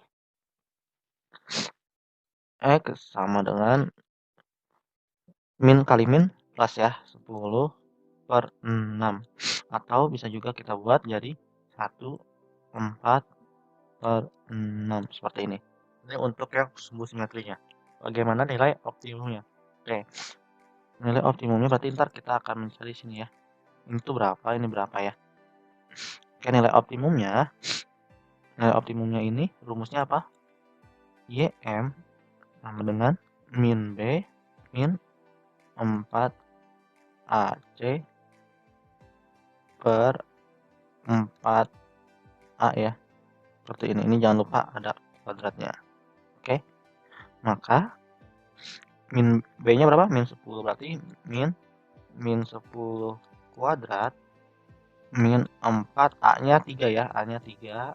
x sama dengan min kali min plus ya, 10 per 6. Atau bisa juga kita buat jadi 1, 4 per 6, seperti ini. Ini untuk yang sumbu simetrinya. Bagaimana nilai optimumnya? Oke, nilai optimumnya berarti ntar kita akan mencari sini ya. Ini tuh berapa, ini berapa ya. Oke, nilai optimumnya ini rumusnya apa? YM sama dengan min B min 4AC per 4A ya. Seperti ini. Ini jangan lupa ada kuadratnya. Oke. Maka min B-nya berapa? Min 10. Berarti min 10 kuadrat min 4, A-nya 3 ya. A-nya 3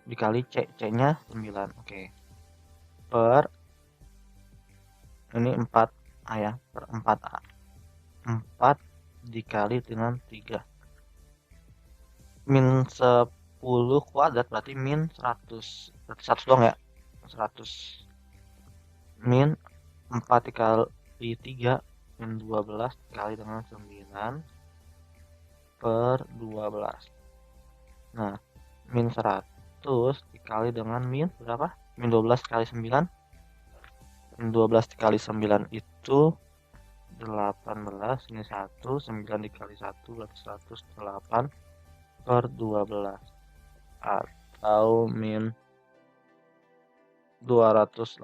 dikali C. C-nya 9. Oke. Per ini 4A ya. Per 4A. 4 dikali dengan 3. Min 10 kuadrat berarti min 100. Berarti 100 doang ya. 100 min 4 dikali 3 min 12 dikali dengan 9 per 12. Nah, min 100 dikali dengan min berapa? Min 12 dikali 9. Min 12 dikali 9 itu 18. Ini 1. 9 dikali 1 berarti 108 per 12. Atau min 208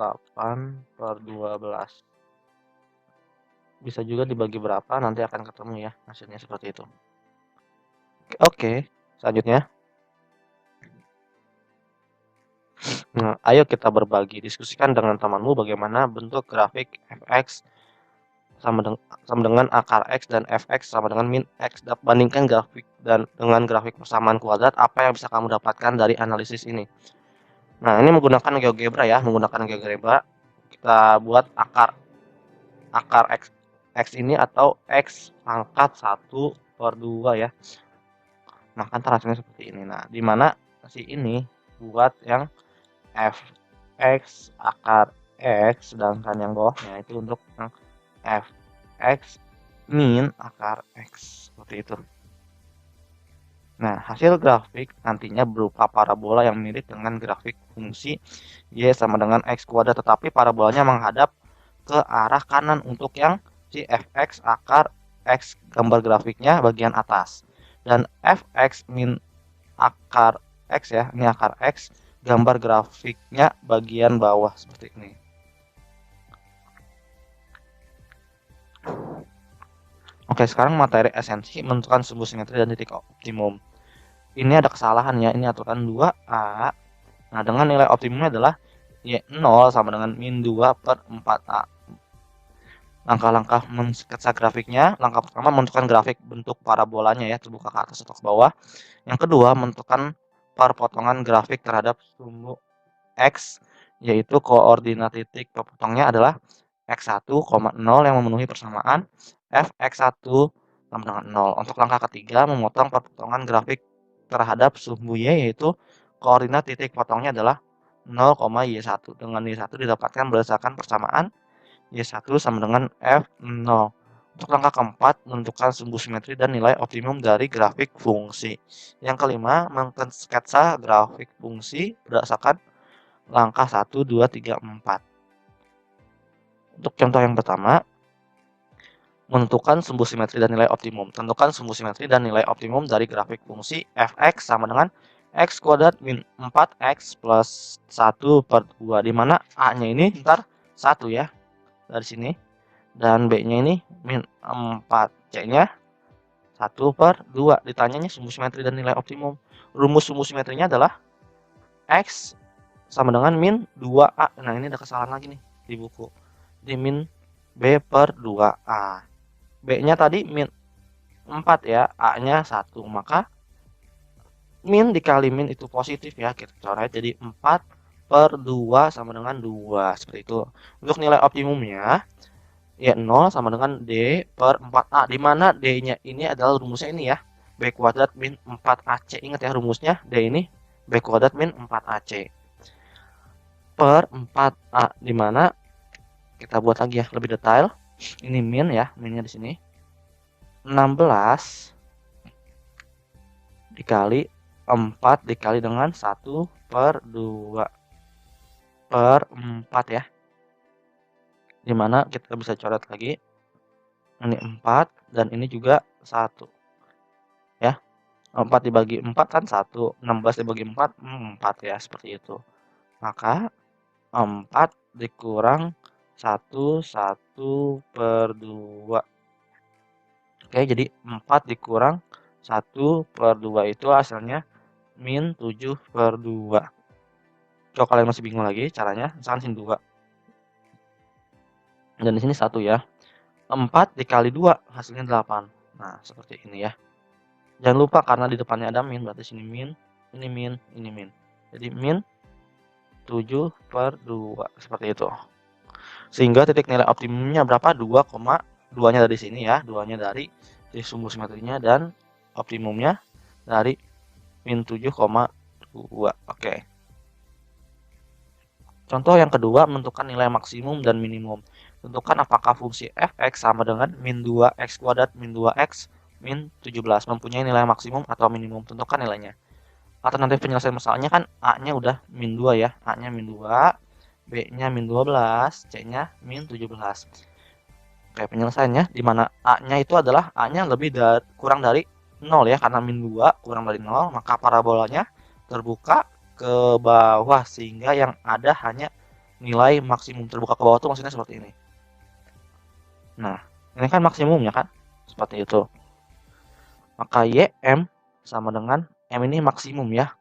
per 12. Bisa juga dibagi berapa, nanti akan ketemu ya hasilnya seperti itu. Oke, selanjutnya. Nah, ayo kita berbagi, diskusikan dengan temanmu bagaimana bentuk grafik fx sama dengan akar x dan fx sama dengan min x. Bandingkan grafik dengan grafik persamaan kuadrat, apa yang bisa kamu dapatkan dari analisis ini. Nah, ini menggunakan GeoGebra ya, kita buat akar x ini atau x pangkat 1 per 2 ya. Maka hasilnya seperti ini. Nah, di mana si ini buat yang fx akar x, sedangkan yang bawahnya itu untuk yang fx min akar x, seperti itu. Nah, hasil grafik nantinya berupa parabola yang mirip dengan grafik fungsi y sama dengan x kuadrat, tetapi parabolanya menghadap ke arah kanan untuk yang si fx akar x, gambar grafiknya bagian atas, dan fx min akar x ya, ini akar x, gambar grafiknya bagian bawah seperti ini. Oke, sekarang materi esensi menentukan sumbu simetri dan titik optimum. Ini ada kesalahan ya, ini aturan 2A. Nah, dengan nilai optimumnya adalah Y0 sama dengan min 2 per 4A. Langkah-langkah mensketsa grafiknya. Langkah pertama, menentukan grafik bentuk parabolanya ya, terbuka ke atas atau ke bawah. Yang kedua, menentukan perpotongan grafik terhadap sumbu X, yaitu koordinat titik perpotongnya adalah X1, 0 yang memenuhi persamaan Fx1 sama dengan 0. Untuk langkah ketiga, memotong perpotongan grafik terhadap sumbu Y, yaitu koordinat titik potongnya adalah 0, Y1. Dengan Y1 didapatkan berdasarkan persamaan Y1 sama dengan F0. Untuk langkah keempat, menentukan sumbu simetri dan nilai optimum dari grafik fungsi. Yang kelima, mensketsa grafik fungsi berdasarkan langkah 1, 2, 3, 4. Untuk contoh yang pertama, menentukan sumbu simetri dan nilai optimum. Tentukan sumbu simetri dan nilai optimum dari grafik fungsi fx sama dengan X kuadrat min 4X plus 1 per 2, dimana A-nya ini ntar 1 ya, dari sini. Dan B-nya ini min 4, C-nya 1 per 2. Ditanyanya sumbu simetri dan nilai optimum. Rumus sumbu simetrinya adalah X sama dengan min 2A. Nah, ini ada kesalahan lagi nih di buku. Di min B per 2A. B-nya tadi min 4 ya, A-nya 1. Maka min dikali min itu positif ya, kita coret jadi 4 per 2 sama dengan 2, seperti itu. Untuk nilai optimumnya ya 0 sama dengan D per 4A, di mana D-nya ini adalah rumusnya ini ya, B kuadrat min 4AC. Ingat ya rumusnya, D ini B kuadrat min 4AC per 4A, di mana kita buat lagi ya lebih detail. Ini min ya, minnya di sini 16 dikali 4 dikali dengan 1 per 2 per 4 ya. Dimana kita bisa coret lagi. Ini 4 dan ini juga 1. Ya. 4 dibagi 4 kan 1. 16 dibagi 4, 4 ya. Seperti itu. Maka 4 dikurang 1 per 2. Oke, jadi 4 dikurang 1 per 2 itu hasilnya min 7 per 2. Kalau kalian masih bingung lagi caranya, misalkan sini 2. Dan di sini 1 ya. 4 dikali 2 hasilnya 8. Nah, seperti ini ya. Jangan lupa karena di depannya ada min, berarti sini min, ini min, ini min. Jadi min 7 per 2, seperti itu. Sehingga titik nilai optimumnya berapa? 2,2-nya dari sini ya, 2-nya dari sumbu simetrinya, dan optimumnya dari min 7,2. Oke. Contoh yang kedua, menentukan nilai maksimum dan minimum. Tentukan apakah fungsi f(x) sama dengan min 2x kuadrat min 2x min 17 mempunyai nilai maksimum atau minimum. Tentukan nilainya. Alternatif penyelesaian masalahnya kan A-nya udah min 2 ya. A-nya min 2, B-nya min 12, C-nya min 17. Oke, penyelesaiannya di mana A-nya itu adalah A-nya kurang dari 0 ya. Karena min 2 kurang dari 0, maka parabolanya terbuka ke bawah sehingga yang ada hanya nilai maksimum. Terbuka ke bawah tuh maksudnya seperti ini. Nah, ini kan maksimumnya kan, seperti itu. Maka YM sama dengan M ini maksimum ya,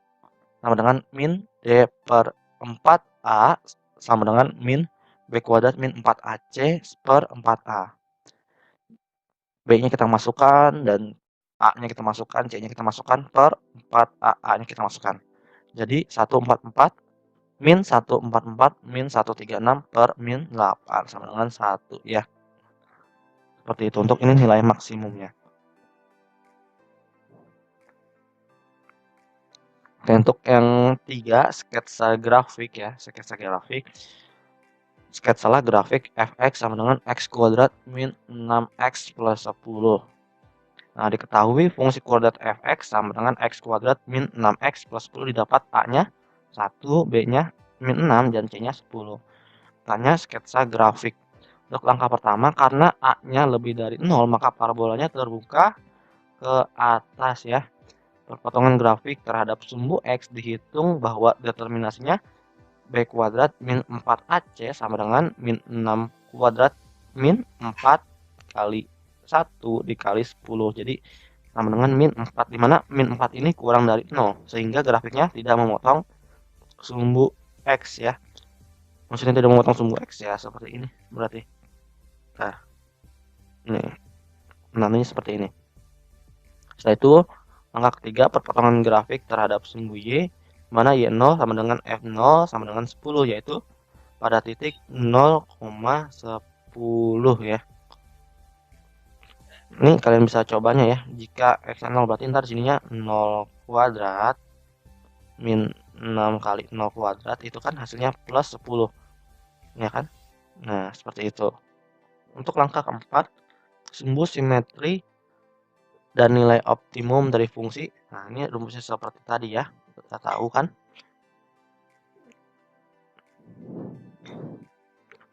sama dengan min D per 4A sama dengan min B kuadrat min 4AC per 4A. B-nya kita masukkan dan A-nya kita masukkan, C-nya kita masukkan per 4A, A-nya kita masukkan. Jadi 144 min 144 min 136 per min 8 sama dengan 1 ya. Seperti itu untuk ini nilai maksimumnya. Oke, untuk yang 3 sketsa grafik ya, sketsalah grafik f(x) sama dengan x kuadrat min 6x plus 10. Nah, diketahui fungsi kuadrat f(x) sama dengan x kuadrat min 6x plus 10 didapat A-nya 1, B-nya min 6, dan C-nya 10. Tanya sketsa grafik. Untuk langkah pertama, karena A-nya lebih dari 0, maka parabolanya terbuka ke atas ya. Perpotongan grafik terhadap sumbu X dihitung bahwa determinasinya B kuadrat min 4AC sama dengan min 6 kuadrat min 4 kali 1 dikali 10. Jadi sama dengan min 4, dimana min 4 ini kurang dari 0. Sehingga grafiknya tidak memotong sumbu X ya. Maksudnya tidak memotong sumbu X ya, seperti ini berarti. Nah, ini nantinya seperti ini. Setelah itu langkah ketiga, perpotongan grafik terhadap sumbu Y, mana Y0 sama dengan F0 sama dengan 10, yaitu pada titik 0,10 ya. Ini kalian bisa cobanya ya. Jika X0 berarti ntar sininya 0 kuadrat min 6 kali 0 kuadrat, itu kan hasilnya plus 10 ya kan. Nah, seperti itu. Untuk langkah keempat, sumbu simetri dan nilai optimum dari fungsi. Nah, ini rumusnya seperti tadi ya, kita tahu kan.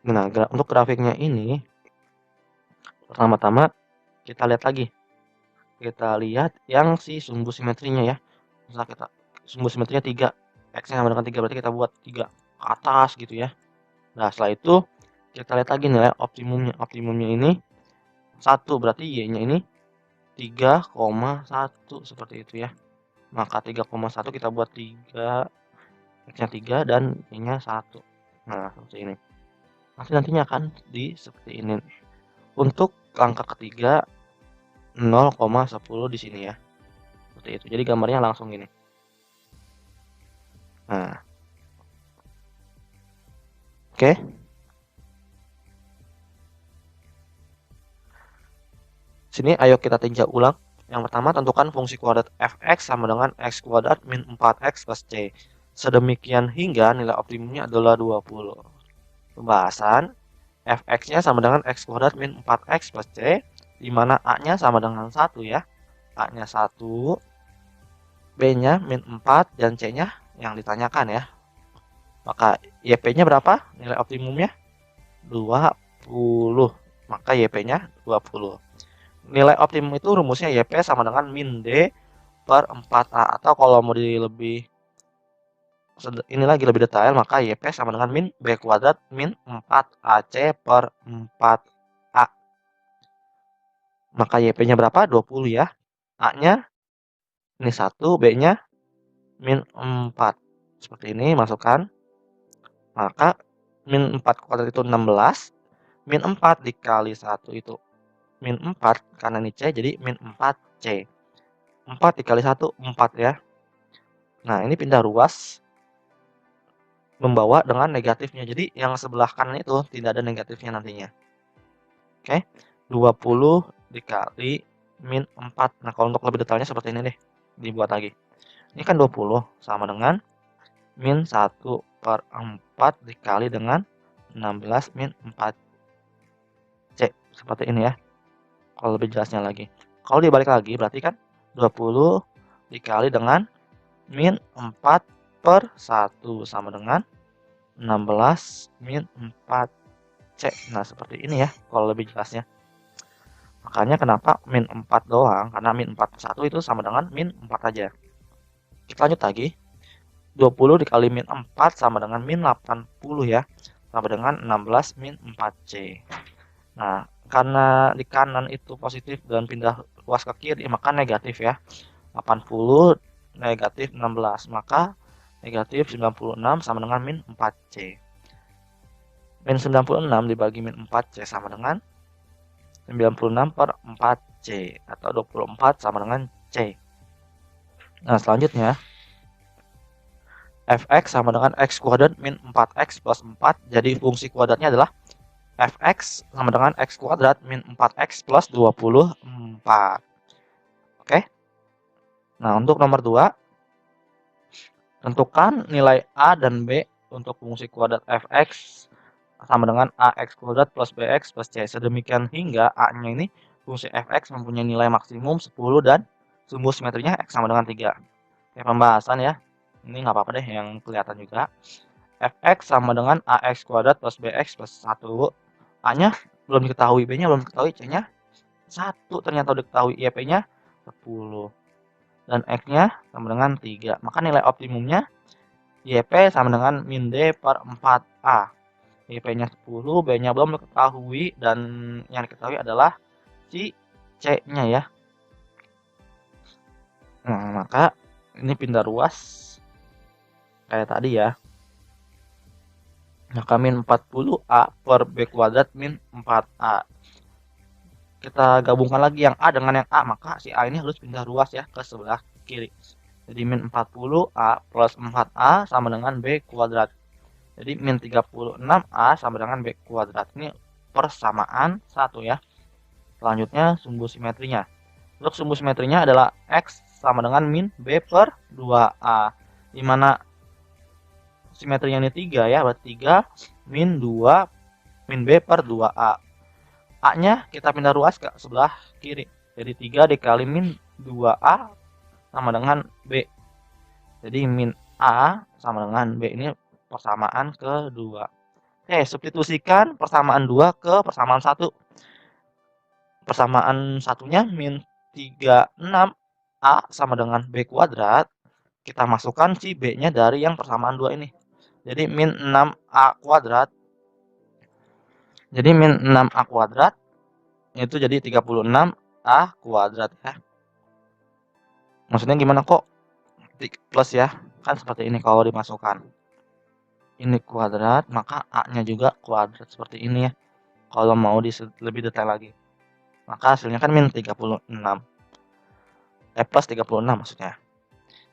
Nah, untuk grafiknya ini, pertama-tama kita lihat lagi. Kita lihat yang si sumbu simetrinya ya. Misal kita sumbu simetrinya 3. X-nya sama dengan 3, berarti kita buat 3 ke atas gitu ya. Nah, setelah itu kita lihat lagi nilai optimumnya. Optimumnya ini 1, berarti Y-nya ini 3,1 seperti itu ya. Maka 3,1 kita buat 3, X-nya 3 dan Y-nya 1. Nah, seperti ini. Nantinya akan seperti ini. Untuk angka ketiga 0,10 di sini ya. Seperti itu. Jadi gambarnya langsung gini. Nah. Oke. Sini ayo kita tinjau ulang. Yang pertama, tentukan fungsi kuadrat fx sama dengan x kuadrat min 4x plus c. Sedemikian hingga nilai optimumnya adalah 20. Pembahasan, fx-nya sama dengan x kuadrat min 4x plus c, di mana a-nya sama dengan 1 ya. A-nya 1, b-nya min 4, dan c-nya yang ditanyakan ya. Maka YP-nya berapa? Nilai optimumnya 20. Maka YP-nya 20. Nilai optimum itu rumusnya YP sama dengan min D per 4A. Atau kalau mau lebih ini lagi lebih detail, maka YP sama dengan min B kuadrat min 4AC per 4A. Maka YP-nya berapa? 20 ya. A-nya ini 1, B-nya min 4. Seperti ini, masukkan. Maka min 4 kuadrat itu 16. Min 4 dikali 1 itu min 4, karena ini C, jadi min 4C. 4 dikali 1, 4 ya. Nah, ini pindah ruas membawa dengan negatifnya. Jadi, yang sebelah kanan itu tidak ada negatifnya nantinya. Oke, 20 dikali min 4. Nah, kalau untuk lebih detailnya seperti ini deh. Dibuat lagi. Ini kan 20 sama dengan min 1 per 4 dikali dengan 16 min 4C. Seperti ini ya. Kalau lebih jelasnya lagi. Kalau dibalik lagi berarti kan 20 dikali dengan min 4 per 1 sama dengan 16 min 4C. Nah, seperti ini ya kalau lebih jelasnya. Makanya kenapa min 4 doang, karena min 4 per 1 itu sama dengan min 4 aja. Kita lanjut lagi. 20 dikali min 4 sama dengan min 80 ya. Sama dengan 16 min 4C. Nah, karena di kanan itu positif dan pindah ruas ke kiri, maka negatif ya. 80 negatif 16, maka negatif 96 sama dengan min 4C. Min 96 dibagi min 4C sama dengan 96 per 4C, atau 24 sama dengan C. Nah, selanjutnya fx sama dengan x kuadrat min 4x plus 4, jadi fungsi kuadratnya adalah fx sama dengan x kuadrat min 4x plus 24. Oke. Nah, untuk nomor 2, tentukan nilai a dan b untuk fungsi kuadrat fx sama dengan ax kuadrat plus bx plus c. Sedemikian hingga a-nya ini fungsi fx mempunyai nilai maksimum 10 dan sumbu simetrinya x sama dengan 3. Kayak pembahasan ya. Ini nggak apa-apa deh yang kelihatan juga. Fx sama dengan ax kuadrat plus bx plus 1. A-nya belum diketahui, B-nya belum diketahui, C-nya 1 ternyata udah diketahui, YP-nya 10. Dan X-nya sama dengan 3. Maka nilai optimumnya YP sama dengan min D per 4A. YP-nya 10, B-nya belum diketahui, dan yang diketahui adalah si C-nya ya. Nah, maka ini pindah ruas kayak tadi ya. Maka min 40A per B kuadrat min 4A. Kita gabungkan lagi yang A dengan yang A, maka si A ini harus pindah ruas ya ke sebelah kiri. Jadi min 40A plus 4A sama dengan B kuadrat. Jadi min 36A sama dengan B kuadrat. Ini persamaan 1 ya. Selanjutnya sumbu simetrinya. Untuk sumbu simetrinya adalah X sama dengan min B per 2A. Dimana simetrinya ini 3 ya, berarti 3 min 2 min B per 2A. A-nya kita pindah ruas ke sebelah kiri. Jadi 3 dikali min 2A sama dengan B. Jadi min A sama dengan B, ini persamaan kedua. Oke, substitusikan persamaan 2 ke persamaan 1. Persamaan satunya min 36A sama dengan B kuadrat. kita masukkan si B-nya dari yang persamaan 2 ini. Jadi min 6A kuadrat. Jadi min 6A kuadrat itu jadi 36A kuadrat ya. Maksudnya gimana kok plus ya? Kan seperti ini kalau dimasukkan. Ini kuadrat, maka A-nya juga kuadrat seperti ini ya. Kalau mau lebih detail lagi. Maka hasilnya kan min 36. Plus 36 maksudnya.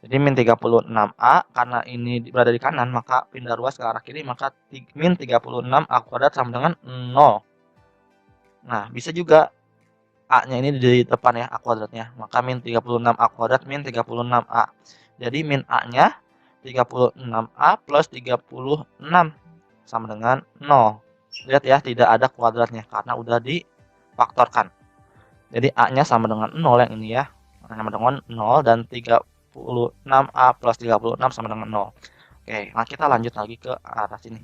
Jadi min 36A, karena ini berada di kanan, maka pindah ruas ke arah kiri, maka min 36A kuadrat sama dengan 0. Nah, bisa juga A-nya ini di depan ya, A kuadratnya. Maka min 36A kuadrat min 36A. Jadi min A-nya 36A plus 36 sama dengan 0. Lihat ya, tidak ada kuadratnya karena udah difaktorkan. Jadi A-nya sama dengan 0 yang ini ya. Sama dengan 0 dan 36A plus 36 sama dengan 0. Oke, nah kita lanjut lagi ke arah sini.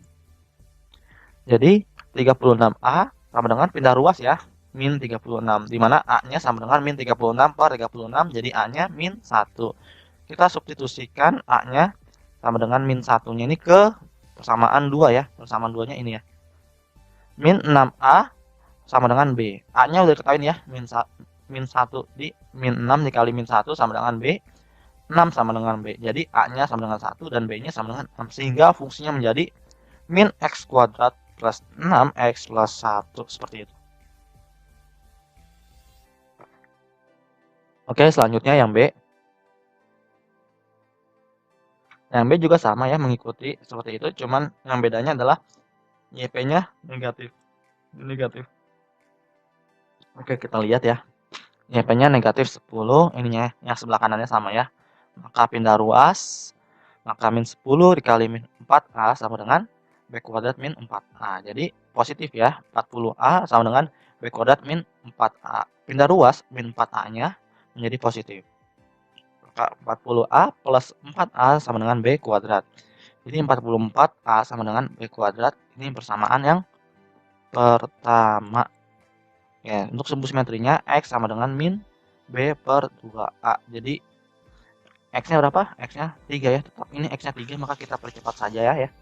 Jadi 36A sama dengan pindah ruas ya, min 36. Dimana A-nya sama dengan min 36 per 36, jadi A-nya min 1. Kita substitusikan A-nya sama dengan min 1-nya ini ke persamaan 2 ya. Persamaan 2-nya ini ya. Min 6A sama dengan B. A-nya udah ketahuin ya, min 1 di min 6 dikali min 1 sama dengan B. 6 sama dengan B. Jadi A-nya sama dengan 1 dan B-nya sama dengan 6. Sehingga fungsinya menjadi min X kuadrat plus 6X plus 1. Seperti itu. Oke, selanjutnya yang B. Yang B juga sama ya, mengikuti seperti itu. Cuman yang bedanya adalah YP-nya negatif. Negatif. Oke, kita lihat ya. YP-nya negatif 10. Ininya yang sebelah kanannya sama ya. Maka pindah ruas, maka min 10 dikali min 4A sama dengan B kuadrat min 4A. Jadi positif ya, 40A sama dengan B kuadrat min 4A. Pindah ruas, min 4A-nya menjadi positif. Maka 40A plus 4A sama dengan B kuadrat. Jadi 44A sama dengan B kuadrat. Ini persamaan yang pertama. Ya, untuk sumbu simetrinya X sama dengan min B per 2A. Jadi X-nya berapa? X-nya 3 ya. Tetap ini X-nya 3, maka kita percepat saja ya.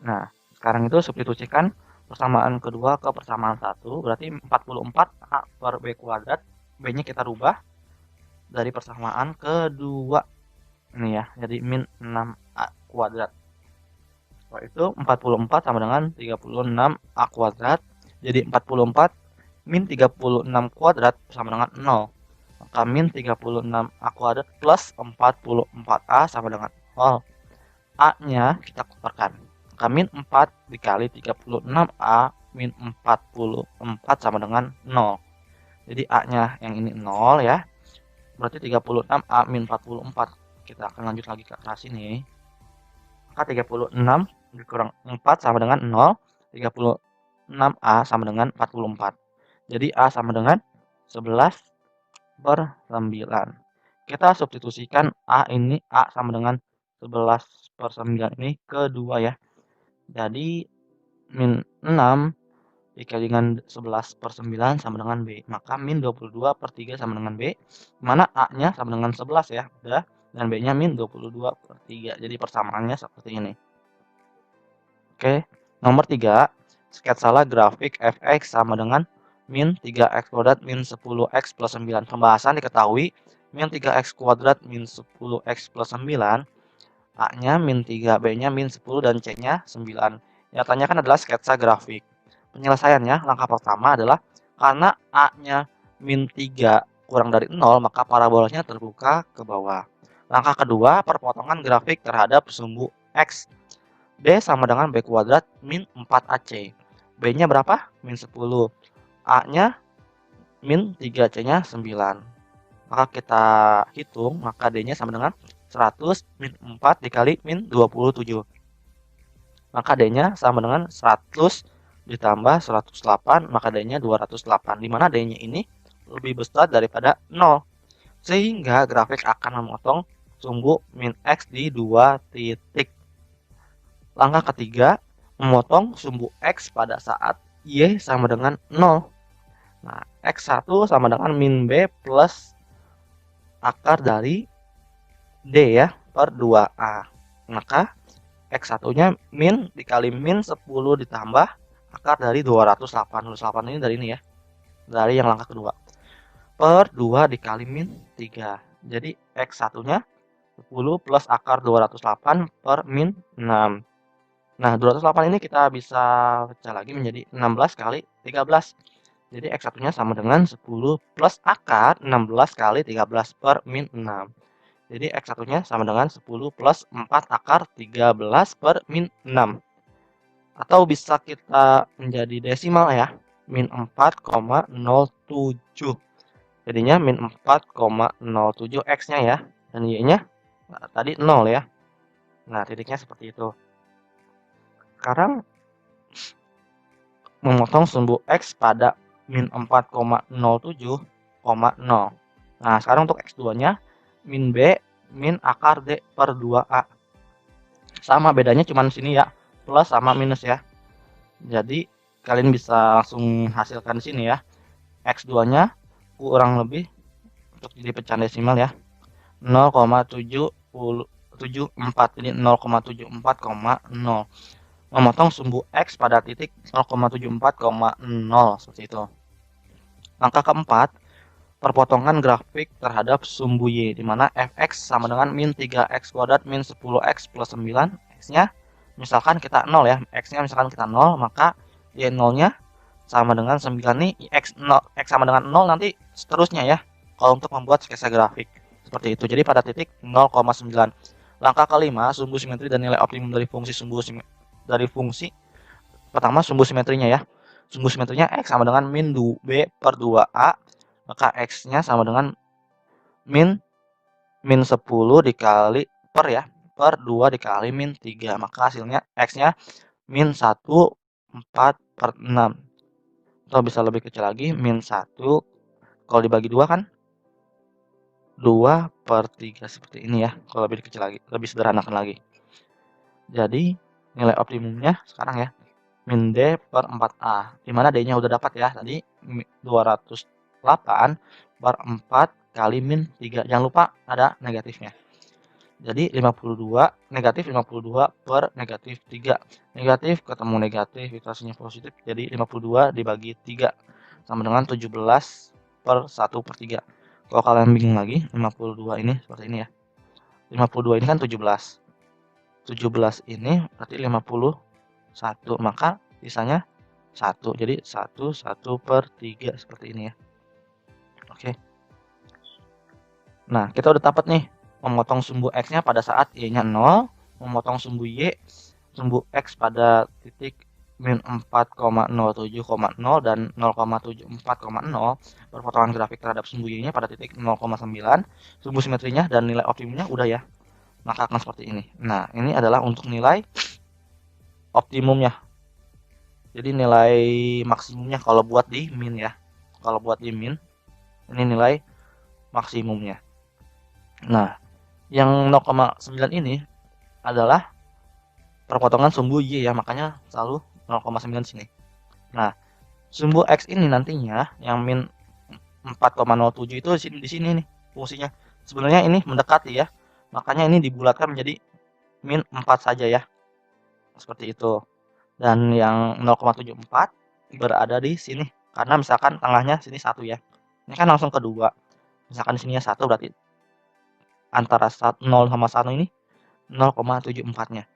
Nah, sekarang itu substitusikan persamaan kedua ke persamaan 1. Berarti 44A per B kuadrat. B-nya kita rubah dari persamaan kedua. Ini ya, jadi min 6A kuadrat. Setelah itu 44 sama dengan 36A kuadrat. Jadi 44 min 36 kuadrat sama dengan 0. Maka min 36A kuadrat plus 44A sama dengan 0. A-nya kita keluarkan. Maka min 4 dikali 36A min 44 sama dengan 0. Jadi A-nya yang ini 0 ya. Berarti 36A min 44. Kita akan lanjut lagi ke arah sini. Maka 36 dikurang 4 sama dengan 0. 36A sama dengan 44. Jadi A sama dengan 11 per 9. Kita substitusikan A sama dengan 11 per 9 ini kedua ya. Jadi min 6 dikali dengan 11 per 9 sama dengan B. Maka min 22 per 3 sama dengan B. Mana A-nya sama dengan 11 ya. Udah. Dan B-nya min 22 per 3. Jadi persamaannya seperti ini. Oke. Nomor 3. Sketsalah grafik fx sama dengan min 3x kuadrat min 10x plus 9. Pembahasan diketahui min 3x kuadrat min 10x plus 9. A-nya min 3, B-nya min 10, dan C-nya 9. Yang ditanyakan adalah sketsa grafik. Penyelesaiannya, langkah pertama adalah karena A-nya min 3 kurang dari 0, maka parabolanya terbuka ke bawah. Langkah kedua, perpotongan grafik terhadap sumbu X. B sama dengan B kuadrat min 4AC. B-nya berapa? Min 10. A-nya min 3, C-nya 9. Maka kita hitung, maka D-nya sama dengan 100 min 4 dikali min 27. Maka D-nya sama dengan 100 ditambah 108, maka D-nya 208. Dimana D-nya ini lebih besar daripada 0. Sehingga grafik akan memotong sumbu min X di 2 titik. Langkah ketiga, memotong sumbu X pada saat Y sama dengan 0. Nah, X1 sama dengan min B plus akar dari D ya. per 2A. Maka X1-nya min dikali min 10 ditambah akar dari 208. 208 ini dari ini ya. Dari yang langkah kedua. Per 2 dikali min 3. Jadi X1-nya 10 plus akar 208 per min 6. Nah, 208 ini kita bisa pecah lagi menjadi 16 kali 13. Jadi X1-nya sama dengan 10 plus akar 16 kali 13 per min 6. Jadi X1-nya sama dengan 10 plus 4 akar 13 per min 6. Atau bisa kita menjadi desimal ya, min 4,07. Jadinya min 4,07 X-nya ya, dan Y-nya tadi 0 ya. Nah, titiknya seperti itu. Sekarang memotong sumbu X pada min 4,07,0. Nah, sekarang untuk X2-nya min B min akar D per 2A. Sama, bedanya cuma sini ya, plus sama minus ya. Jadi kalian bisa langsung hasilkan di sini ya. X2-nya kurang lebih untuk jadi pecahan desimal ya, 0,774. Jadi 0,74,0. Memotong sumbu X pada titik 0,74,0 seperti itu. Langkah keempat, perpotongan grafik terhadap sumbu Y, di mana fx sama dengan min 3x kuadrat min 10x plus 9. X-nya misalkan kita 0 ya, X-nya misalkan kita 0, maka Y0-nya sama dengan 9 nih, X sama dengan 0 nanti seterusnya ya, kalau untuk membuat sketsa grafik. Seperti itu, jadi pada titik 0,9. Langkah kelima, sumbu simetri dan nilai optimum dari fungsi pertama sumbu simetrinya ya. Sumbu simetrinya X sama dengan min B per 2A, maka X-nya sama dengan min 10 dikali per ya, per 2 dikali min 3. Maka hasilnya X-nya min 1, 4 per 6. Atau bisa lebih kecil lagi, min 1 kalau dibagi 2 kan 2 per 3 seperti ini ya. Kalau lebih kecil lagi, lebih sederhanakan lagi. Jadi nilai optimumnya sekarang ya, min D per 4A, dimana D-nya udah dapat ya, tadi 208 per 4 kali min 3, jangan lupa ada negatifnya. Jadi 52, negatif 52 per negatif 3, negatif ketemu negatif, itu hasilnya positif, jadi 52 dibagi 3 sama dengan 17 per 1 per 3. Kalau kalian bingung lagi, 52 ini seperti ini ya, 52 ini kan 17, 17 ini berarti 51, maka sisanya 1. Jadi 1 per 3 seperti ini ya. Oke. Nah, kita udah dapat nih memotong sumbu X-nya pada saat Y-nya 0, memotong sumbu Y, sumbu X pada titik min 4,07,0 dan 0,74,0, perpotongan grafik terhadap sumbu Y-nya pada titik 0,9, sumbu simetrinya dan nilai optimumnya udah ya. Maka akan seperti ini. Nah, ini adalah untuk nilai optimumnya. Jadi nilai maksimumnya kalau buat di min ya. Kalau buat di min, ini nilai maksimumnya. Nah, yang 0,9 ini adalah perpotongan sumbu Y ya, makanya selalu 0,9 sini. Nah, sumbu X ini nantinya yang min 4,07 itu di sini nih fungsinya. Sebenarnya ini mendekati ya. Makanya ini dibulatkan menjadi min 4 saja ya. Seperti itu. Dan yang 0,74 berada di sini. Karena misalkan tengahnya sini 1 ya. Ini kan langsung kedua. Misalkan sininya 1 berarti antara 0 sama 1 ini 0,74-nya.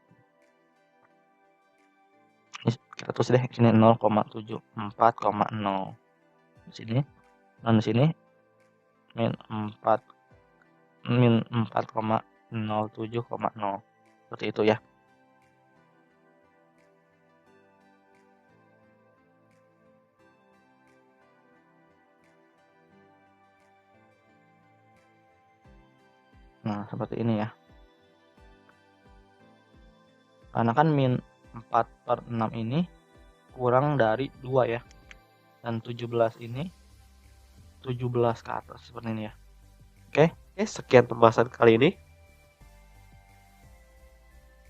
Kita tulis deh sini 0,74,0. Di sini dan di sini min 4,07,0. Seperti itu ya. Nah, seperti ini ya. Karena kan min 4 per 6 ini kurang dari 2 ya. Dan 17 ini 17 ke atas seperti ini ya. Oke, sekian pembahasan kali ini.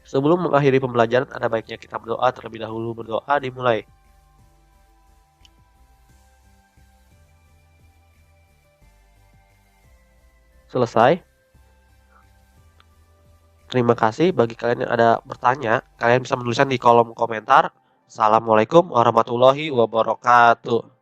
Sebelum mengakhiri pembelajaran, ada baiknya kita berdoa terlebih dahulu. Berdoa dimulai. Selesai. Terima kasih bagi kalian yang ada bertanya, kalian bisa menuliskan di kolom komentar. Assalamualaikum warahmatullahi wabarakatuh.